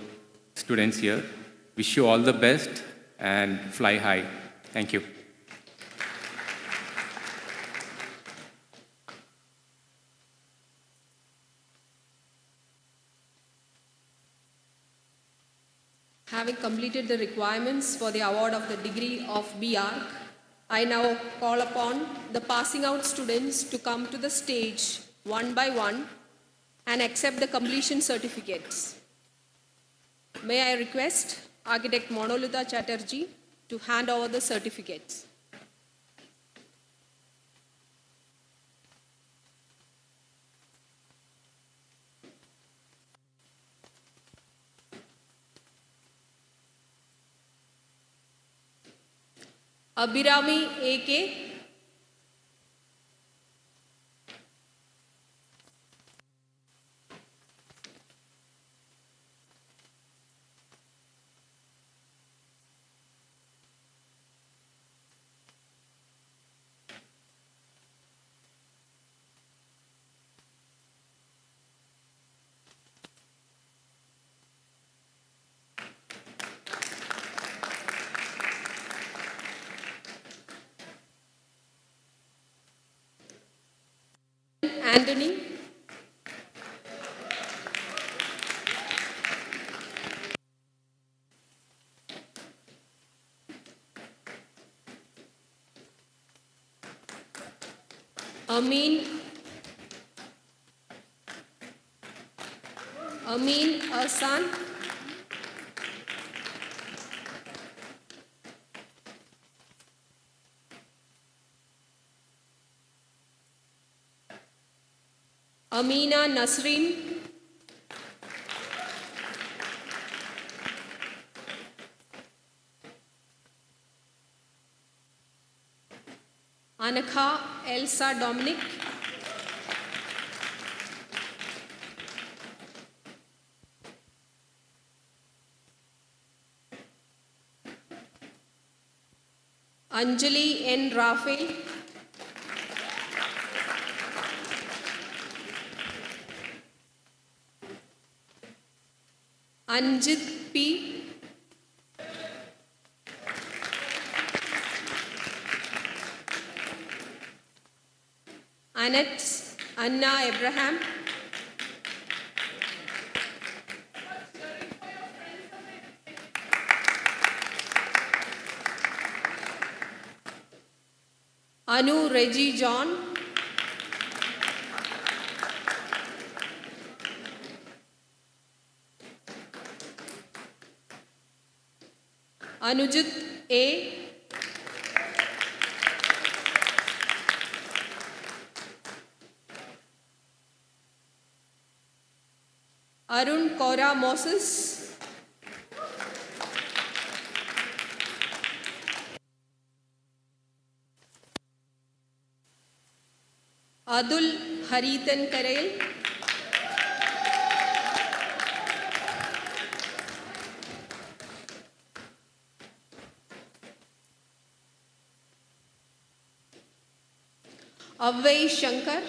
students here. Wish you all the best and fly high. Thank you. Having completed the requirements for the award of the degree of B.Arch, I now call upon the passing out students to come to the stage one by one and accept the completion certificates. May I request Architect Monolitha Chatterjee to hand over the certificates. Abhirami A.K. Anthony. Amin Ahsan. Amina Nasreen. Anakha Elsa Dominic. Anjali N. Rafael. Anjit P. Annette Anna Abraham. Anu Reggie John. Anujit A. Cora Moses. Adul Harithan Karel. Avvai Shankar.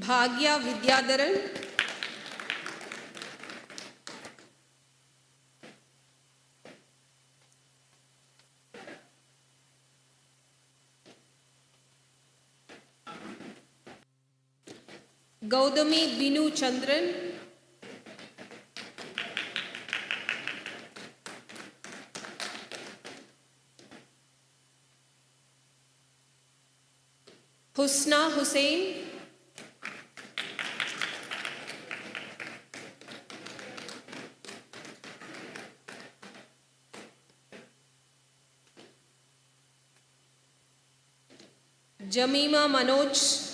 Bhagya Vidyadharan. Gaudami Binu Chandran. Husna Hussain. Jamima Manoj.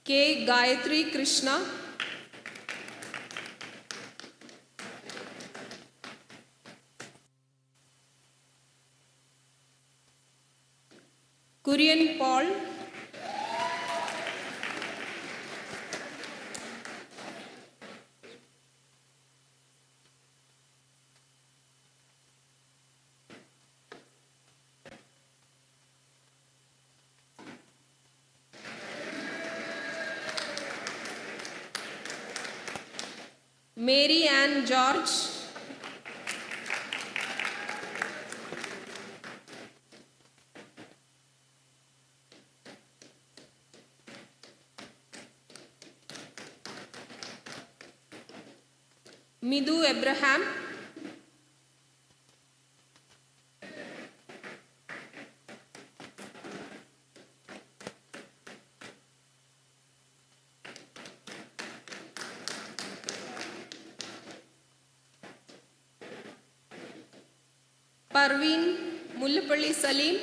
K. Gayatri Krishna. Kurian Paul. Mary Ann George. Midhu Abraham. Parveen Mullapalli Salim.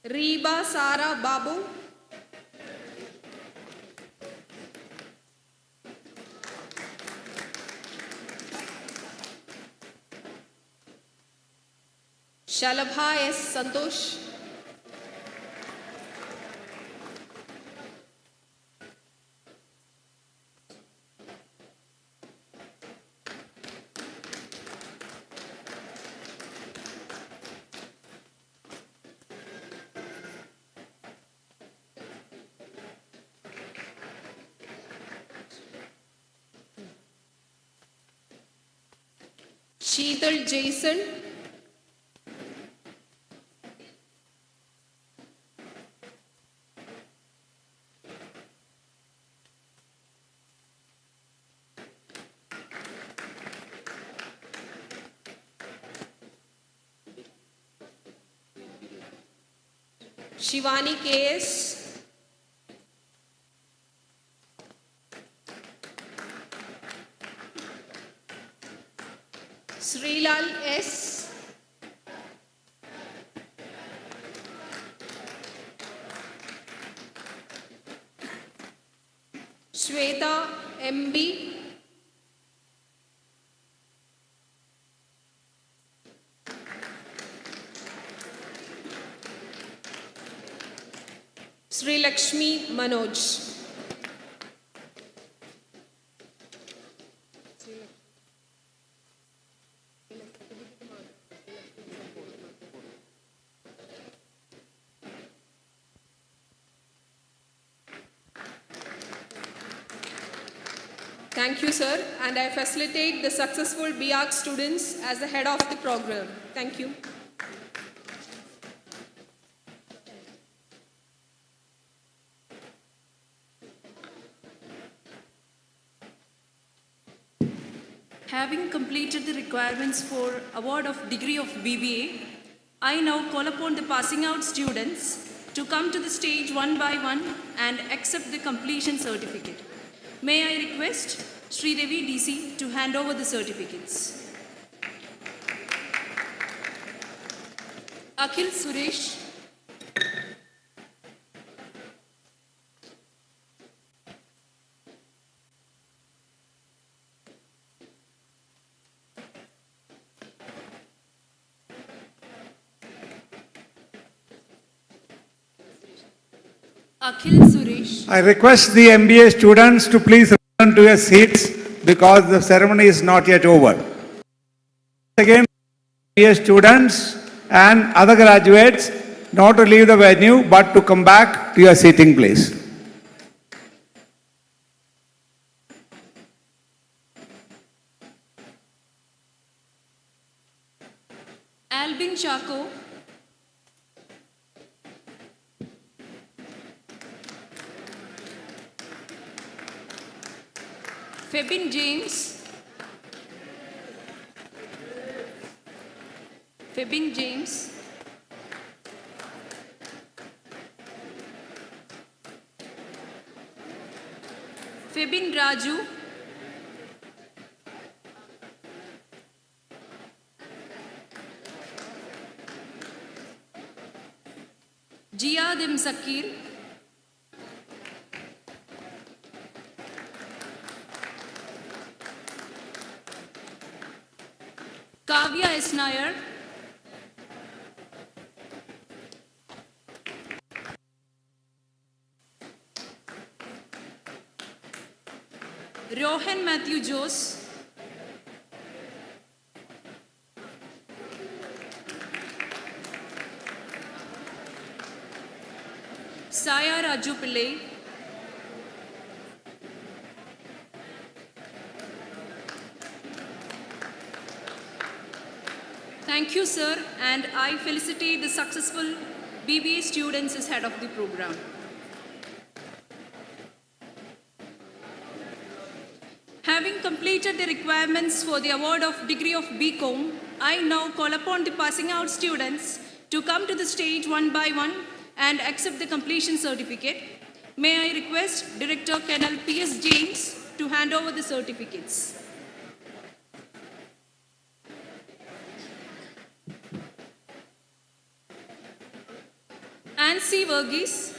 Reba Sara Babu. Shalabha S. Santosh. Sheetal Jason. Shivani K.S. Srilal S. Shweta M.B. Sri Lakshmi Manoj. Thank you, sir. And I facilitate the successful BARC students as the head of the program. Thank you. Having completed the requirements for award of degree of BBA, I now call upon the passing out students to come to the stage one by one and accept the completion certificate. May I request Sri Ravi DC to hand over the certificates. Akhil Suresh, Akhil Suresh. I request the MBA students to please return to your seats because the ceremony is not yet over. Again, MBA students and other graduates not to leave the venue but to come back to your seating place. Albin Chaco, Febin James, Febin James, Febin Raju, Jiyadim Zakir, Kavya S. Nair, Rohan Matthew Jose, Saya Raju Pillai, thank you, sir, and I felicitate the successful BBA students as head of the program. Having completed the requirements for the award of degree of BCom, I now call upon the passing out students to come to the stage one by one and accept the completion certificate. May I request Director Colonel P.S. James to hand over the certificates. Nancy Verghese,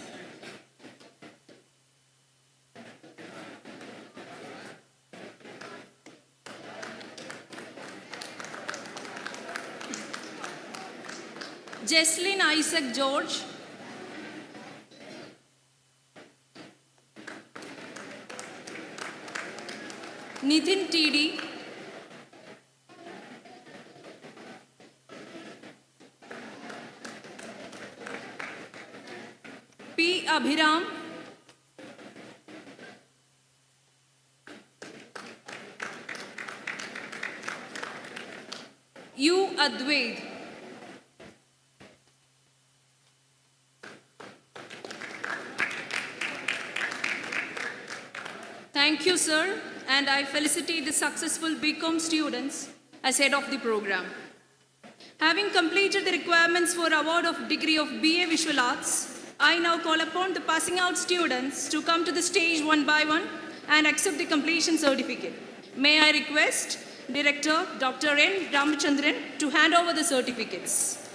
Jesslyn Isaac George, Nitin TD, P. Abhiram, U. Advaid, thank you, sir, and I felicitate the successful BCom students as head of the program. Having completed the requirements for award of degree of BA Visual Arts, I now call upon the passing out students to come to the stage one by one and accept the completion certificate. May I request Director Dr. N. Ramachandran to hand over the certificates.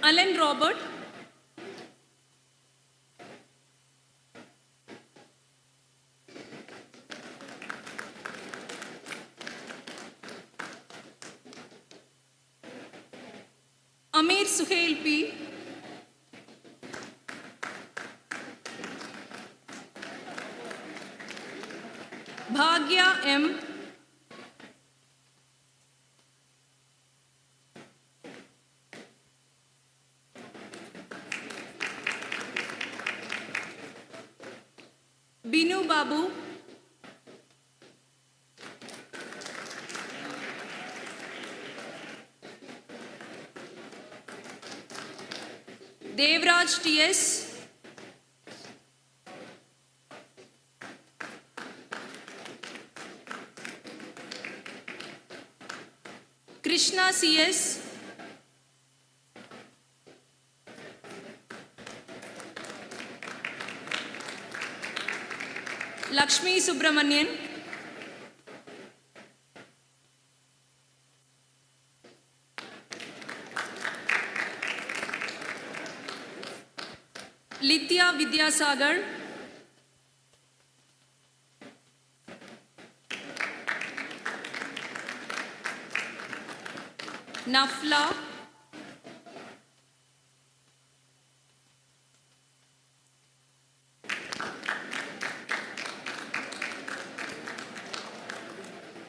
Alan Robert, Amir Suhail P, Bhagya M, Binu Babu, Devraj T.S., Krishna C.S., Lakshmi Subramanian, Litya Vidyasagar, Nafla,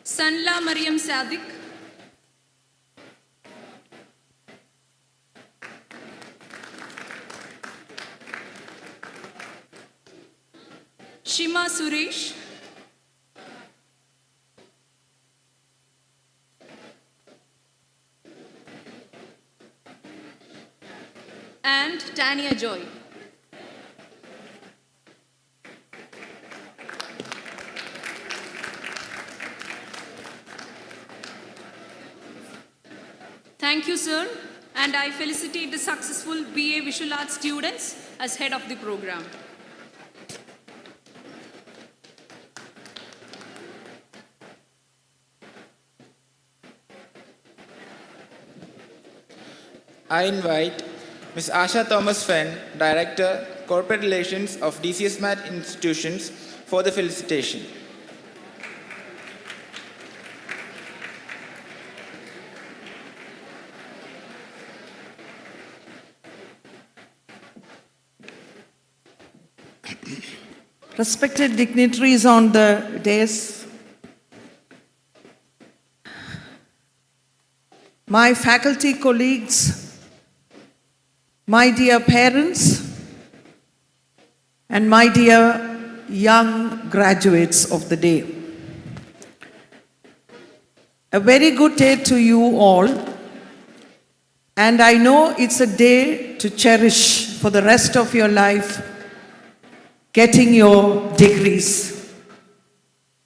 Sanla Mariam Sadik, Shima Suresh, and Tania Joy. Thank you, sir, and I felicitate the successful BA Visual Arts students as head of the program. I invite Ms. Asha Thomas Fenn, Director, Corporate Relations of DCS Math Institutions, for the felicitation. Respected dignitaries on the dais, my faculty colleagues, my dear parents, and my dear young graduates of the day. A very good day to you all, and I know it's a day to cherish for the rest of your life, getting your degrees.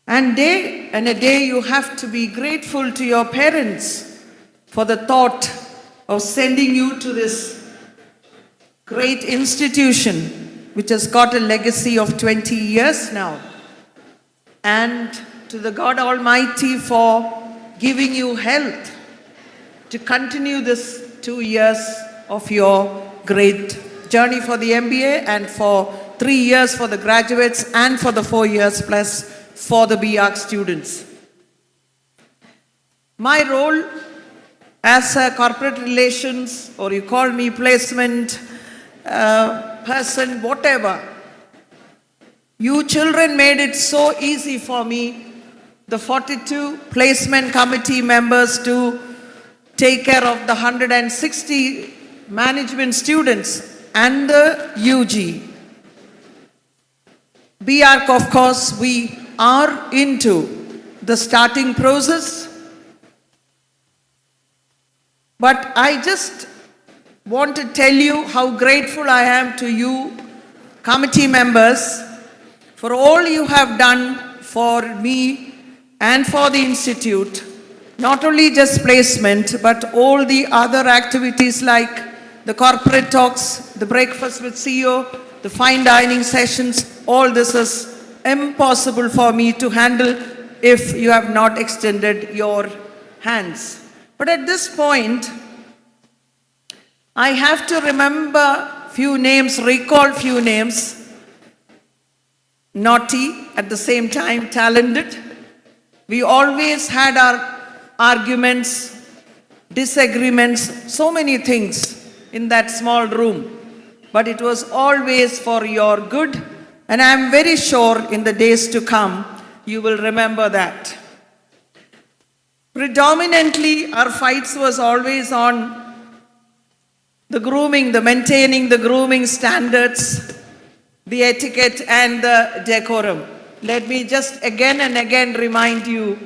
And a day you have to be grateful to your parents for the thought of sending you to this great institution which has got a legacy of 20 years now. And to the God Almighty for giving you health to continue this 2 years of your great journey for the MBA and for 3 years for the graduates and for the 4 years plus for the BArch students. My role as a corporate relations, or you call me placement person, whatever, you children made it so easy for me, the 42 placement committee members, to take care of the 160 management students and the UG. BArch, of course, we are into the starting process. But I just want to tell you how grateful I am to you, committee members, for all you have done for me and for the institute. Not only just placement, but all the other activities like the corporate talks, the breakfast with CEO, the fine dining sessions. All this is impossible for me to handle if you have not extended your hands. But at this point, I have to remember few names, recall few names. Naughty, at the same time talented. We always had our arguments, disagreements, so many things in that small room. But it was always for your good, and I am very sure in the days to come, you will remember that. Predominantly, our fights was always on the grooming, the maintaining the grooming standards, the etiquette and the decorum. Let me just again and again remind you,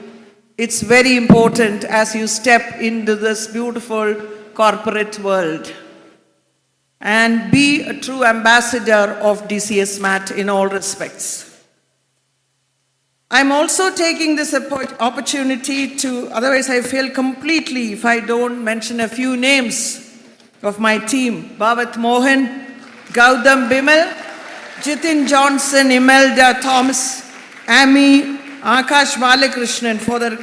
it's very important as you step into this beautiful corporate world and be a true ambassador of DCS MAT in all respects. I'm also taking this opportunity to, otherwise I fail completely if I don't mention a few names of my team. Bhavat Mohan, Gautam Bimal, Jitin Johnson, Imelda Thomas, Amy, Akash Balakrishnan for their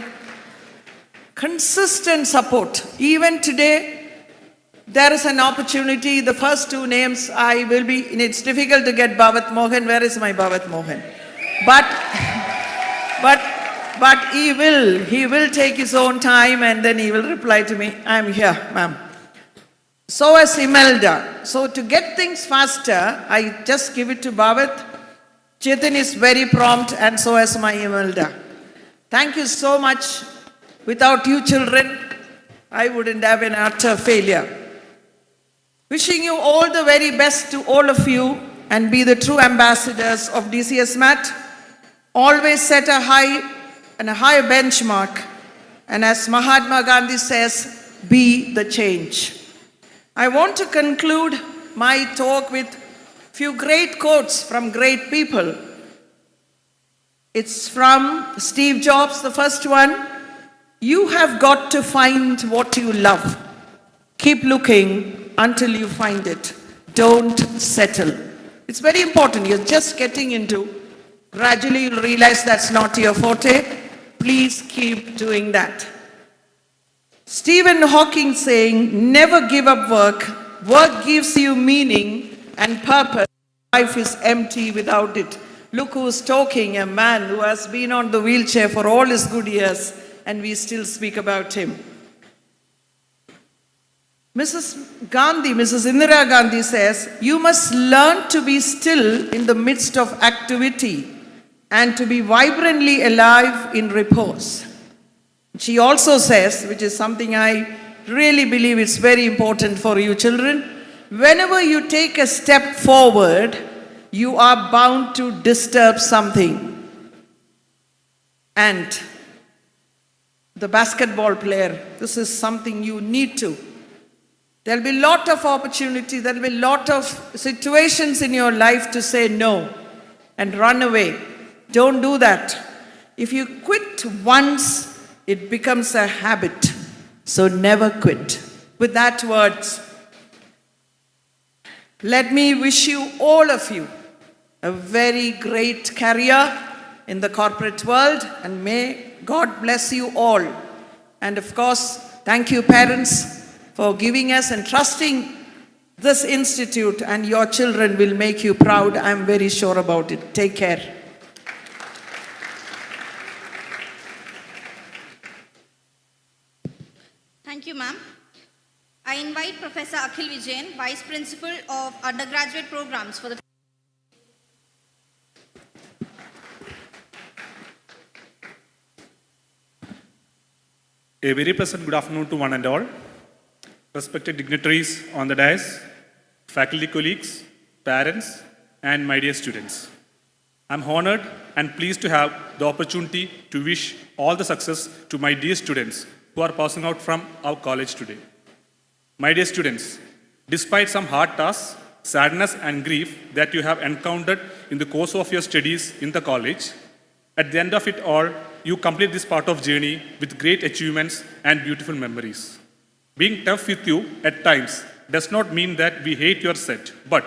consistent support. Even today, there is an opportunity. The first two names I will be, it's difficult to get Bhavat Mohan. Where is my Bhavat Mohan? But he will take his own time and then he will reply to me, I'm here, ma'am. So as Imelda. So to get things faster, I just give it to Bhavat. Chetan is very prompt and so is my Imelda. Thank you so much. Without you children, I wouldn't have an utter failure. Wishing you all the very best to all of you and be the true ambassadors of DCS MAT. Always set a high benchmark. And as Mahatma Gandhi says, be the change. I want to conclude my talk with a few great quotes from great people. It's from Steve Jobs, the first one. You have got to find what you love. Keep looking until you find it. Don't settle. It's very important. You're just getting into. Gradually you'll realize that's not your forte. Please keep doing that. Stephen Hawking saying, never give up work. Work gives you meaning and purpose. Life is empty without it. Look who's talking, a man who has been on the wheelchair for all his good years, and we still speak about him. Mrs. Indira Gandhi says, you must learn to be still in the midst of activity and to be vibrantly alive in repose. She also says, which is something I really believe is very important for you children, whenever you take a step forward, you are bound to disturb something. And the basketball player, this is something you need to. There'll be a lot of opportunity, there'll be a lot of situations in your life to say no and run away. Don't do that. If you quit once, it becomes a habit. So never quit. With that words, let me wish you, all of you, a very great career in the corporate world, and may God bless you all. And of course, thank you parents for giving us and trusting this institute, and your children will make you proud. I'm very sure about it. Take care. Thank you, ma'am. I invite Professor Akhil Vijayan, Vice Principal of Undergraduate Programs for the... A very pleasant good afternoon to one and all. Respected dignitaries on the dais, faculty colleagues, parents, and my dear students. I'm honored and pleased to have the opportunity to wish all the success to my dear students who are passing out from our college today. My dear students, despite some hard tasks, sadness and grief that you have encountered in the course of your studies in the college, at the end of it all, you complete this part of journey with great achievements and beautiful memories. Being tough with you at times does not mean that we hate your set, but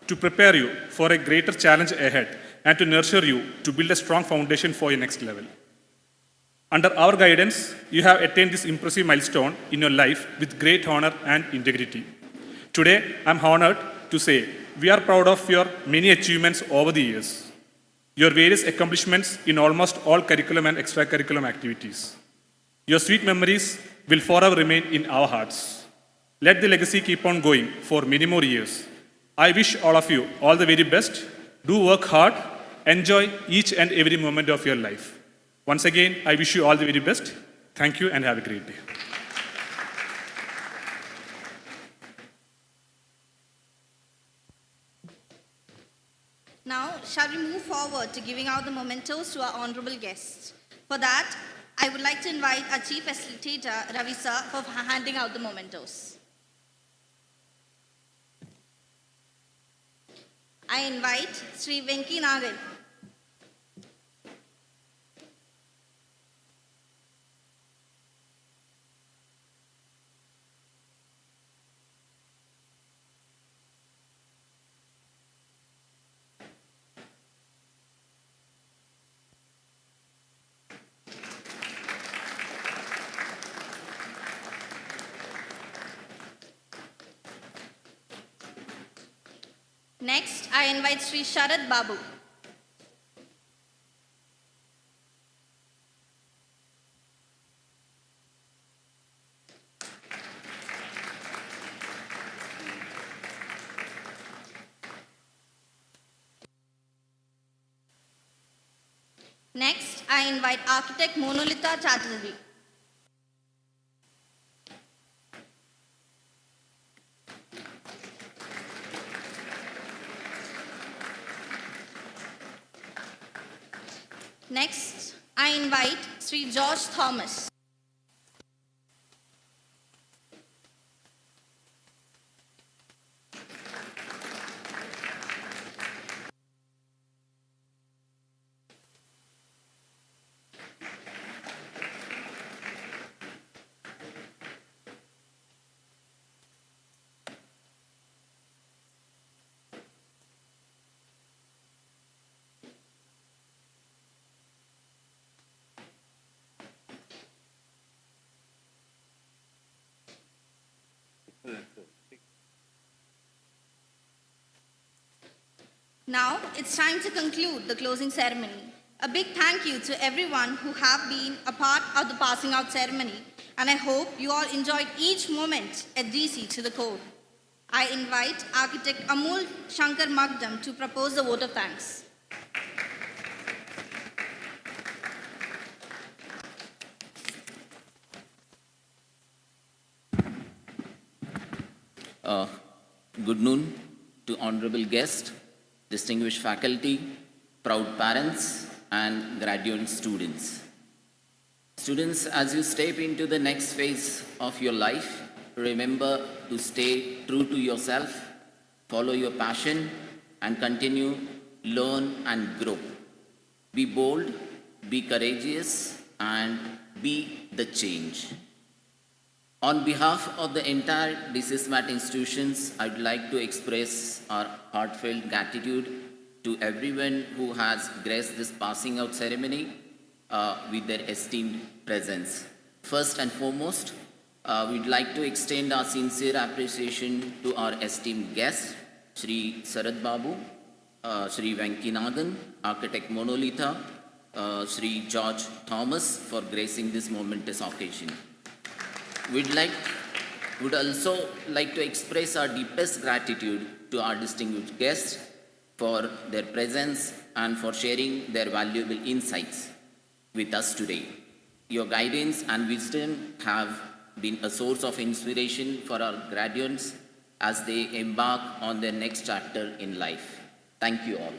to prepare you for a greater challenge ahead and to nurture you to build a strong foundation for your next level. Under our guidance, you have attained this impressive milestone in your life with great honor and integrity. Today, I'm honored to say we are proud of your many achievements over the years, your various accomplishments in almost all curriculum and extracurriculum activities. Your sweet memories will forever remain in our hearts. Let the legacy keep on going for many more years. I wish all of you all the very best. Do work hard. Enjoy each and every moment of your life. Once again, I wish you all the very best. Thank you and have a great day. shall we move forward to giving out the mementos to our honorable guests. For that, I would like to invite our Chief Facilitator, Ravi sir, for handing out the mementos. I invite Sri Venki Nagan. Next, I invite Sri Sharad Babu. Next, I invite architect Monolitha Chatterjee. Next, I invite Sri George Thomas. Now, it's time to conclude the closing ceremony. A big thank you to everyone who have been a part of the passing out ceremony, and I hope you all enjoyed each moment at DC to the core. I invite architect Amul Shankar Magdam to propose the vote of thanks. Good noon to honorable guests, distinguished faculty, proud parents, and graduate students. Students, as you step into the next phase of your life, remember to stay true to yourself, follow your passion, and continue, learn, and grow. Be bold, be courageous, and be the change. On behalf of the entire DCS MAT institutions, I would like to express our heartfelt gratitude to everyone who has graced this passing out ceremony with their esteemed presence. First and foremost, we'd like to extend our sincere appreciation to our esteemed guests, Sri Sharad Babu, Sri Venki Nagan, Architect Monolitha, Sri George Thomas for gracing this momentous occasion. Would also like to express our deepest gratitude to our distinguished guests for their presence and for sharing their valuable insights with us today. Your guidance and wisdom have been a source of inspiration for our graduates as they embark on their next chapter in life. Thank you all.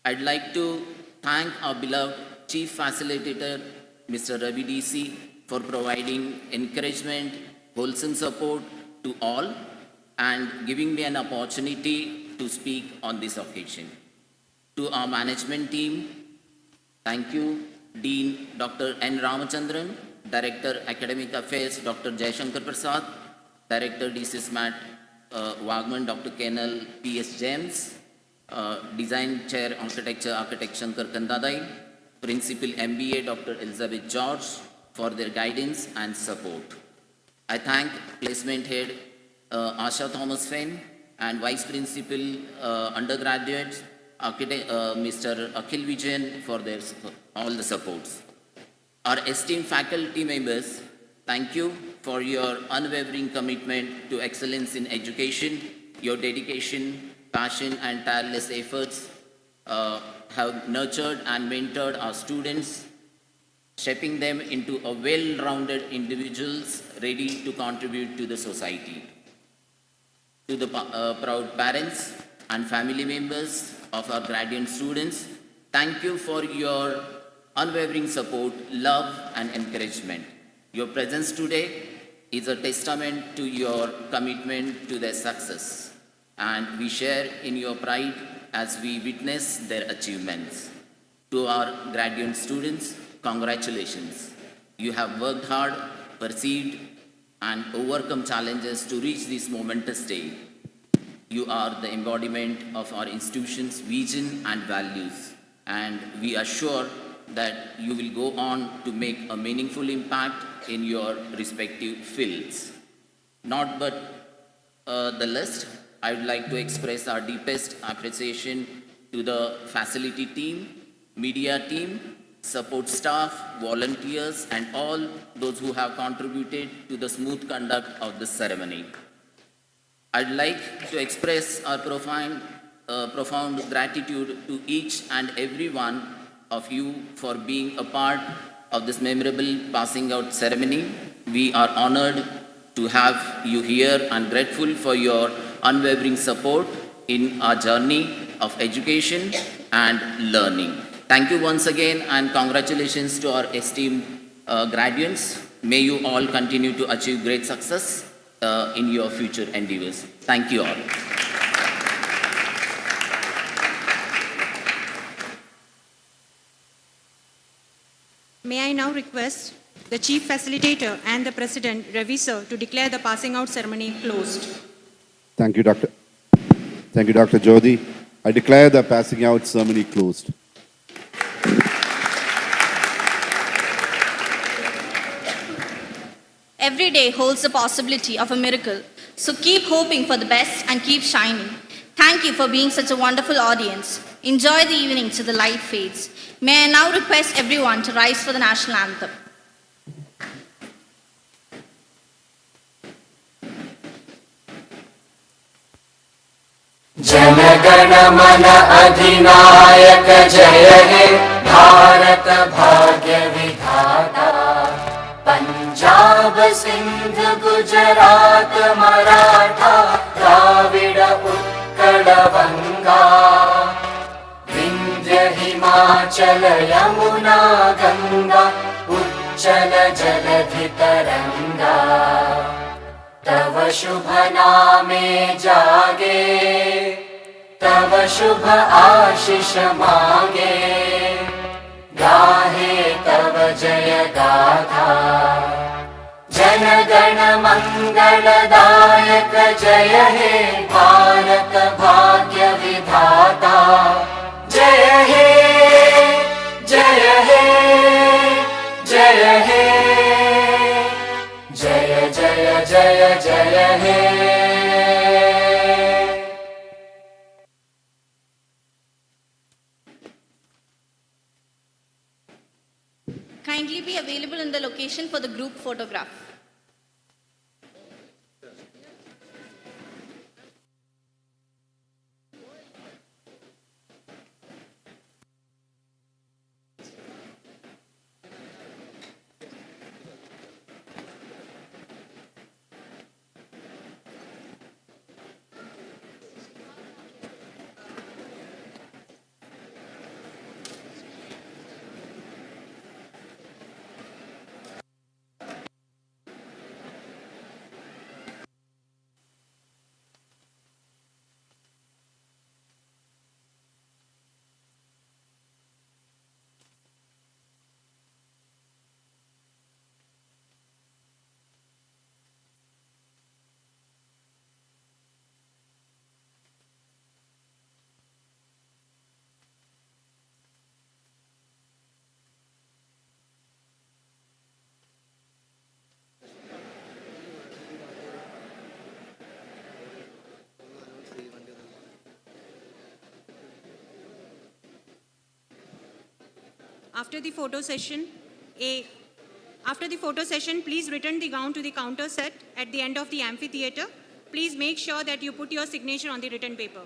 I'd like to thank our beloved Chief Facilitator, Mr. Ravi DC, for providing encouragement, wholesome support to all, and giving me an opportunity to speak on this occasion. To our management team, thank you, Dean Dr. N. Ramachandran, Director Academic Affairs Dr. Jayashankar Prasad, Director DCS MAT Wagman Dr. Kenal P.S. James, Design Chair Architecture Architect Shankar Kandadai, Principal MBA Dr. Elizabeth George, for their guidance and support. I thank Placement Head Asha Thomas Fenn and Vice Principal Undergraduates Architect Mr. Akhil Vijayan for their all the supports. Our esteemed faculty members, thank you for your unwavering commitment to excellence in education. Your dedication, passion, and tireless efforts have nurtured and mentored our students, shaping them into a well-rounded individuals ready to contribute to the society. To the proud parents and family members, of our graduate students, thank you for your unwavering support, love, and encouragement. Your presence today is a testament to your commitment to their success, and we share in your pride as we witness their achievements. To our graduate students, congratulations. You have worked hard, perceived, and overcome challenges to reach this momentous day. You are the embodiment of our institution's vision and values, and we are sure that you will go on to make a meaningful impact in your respective fields. Not but the least, I would like to express our deepest appreciation to the facility team, media team, support staff, volunteers, and all those who have contributed to the smooth conduct of this ceremony. I'd like to express our profound gratitude to each and every one of you for being a part of this memorable passing out ceremony. We are honored to have you here and grateful for your unwavering support in our journey of education and learning. Thank you once again, and congratulations to our esteemed graduates. May you all continue to achieve great success in your future endeavors. Thank you all. May I now request the Chief Facilitator and the President, Ravi Sir, to declare the passing out ceremony closed. Thank you, Dr. Jyoti. I declare the passing out ceremony closed. Every day holds the possibility of a miracle, so keep hoping for the best and keep shining. Thank you for being such a wonderful audience. Enjoy the evening till the light fades. May I now request everyone to rise for the national anthem. जनगण मन अधिनायक जय हे भारत भाग्य विधाता पंजाब सिंध गुजरात मराठा द्राविड उत्कल गंगा विंध्य हिमाचल यमुना गंगा उच्चल जलधि तरंगा तव शुभ नामे जागे तव शुभ आशीष मांगे गाहे तव जय गाथा जन गण मंगलदायक जय हे भारत भाग्य विधाता जय हे जय हे जय हे जय जय जय जय हे Kindly be available in the location for the group photograph. After the photo session, please return the gown to the counter set at the end of the amphitheater. Please make sure that you put your signature on the written paper.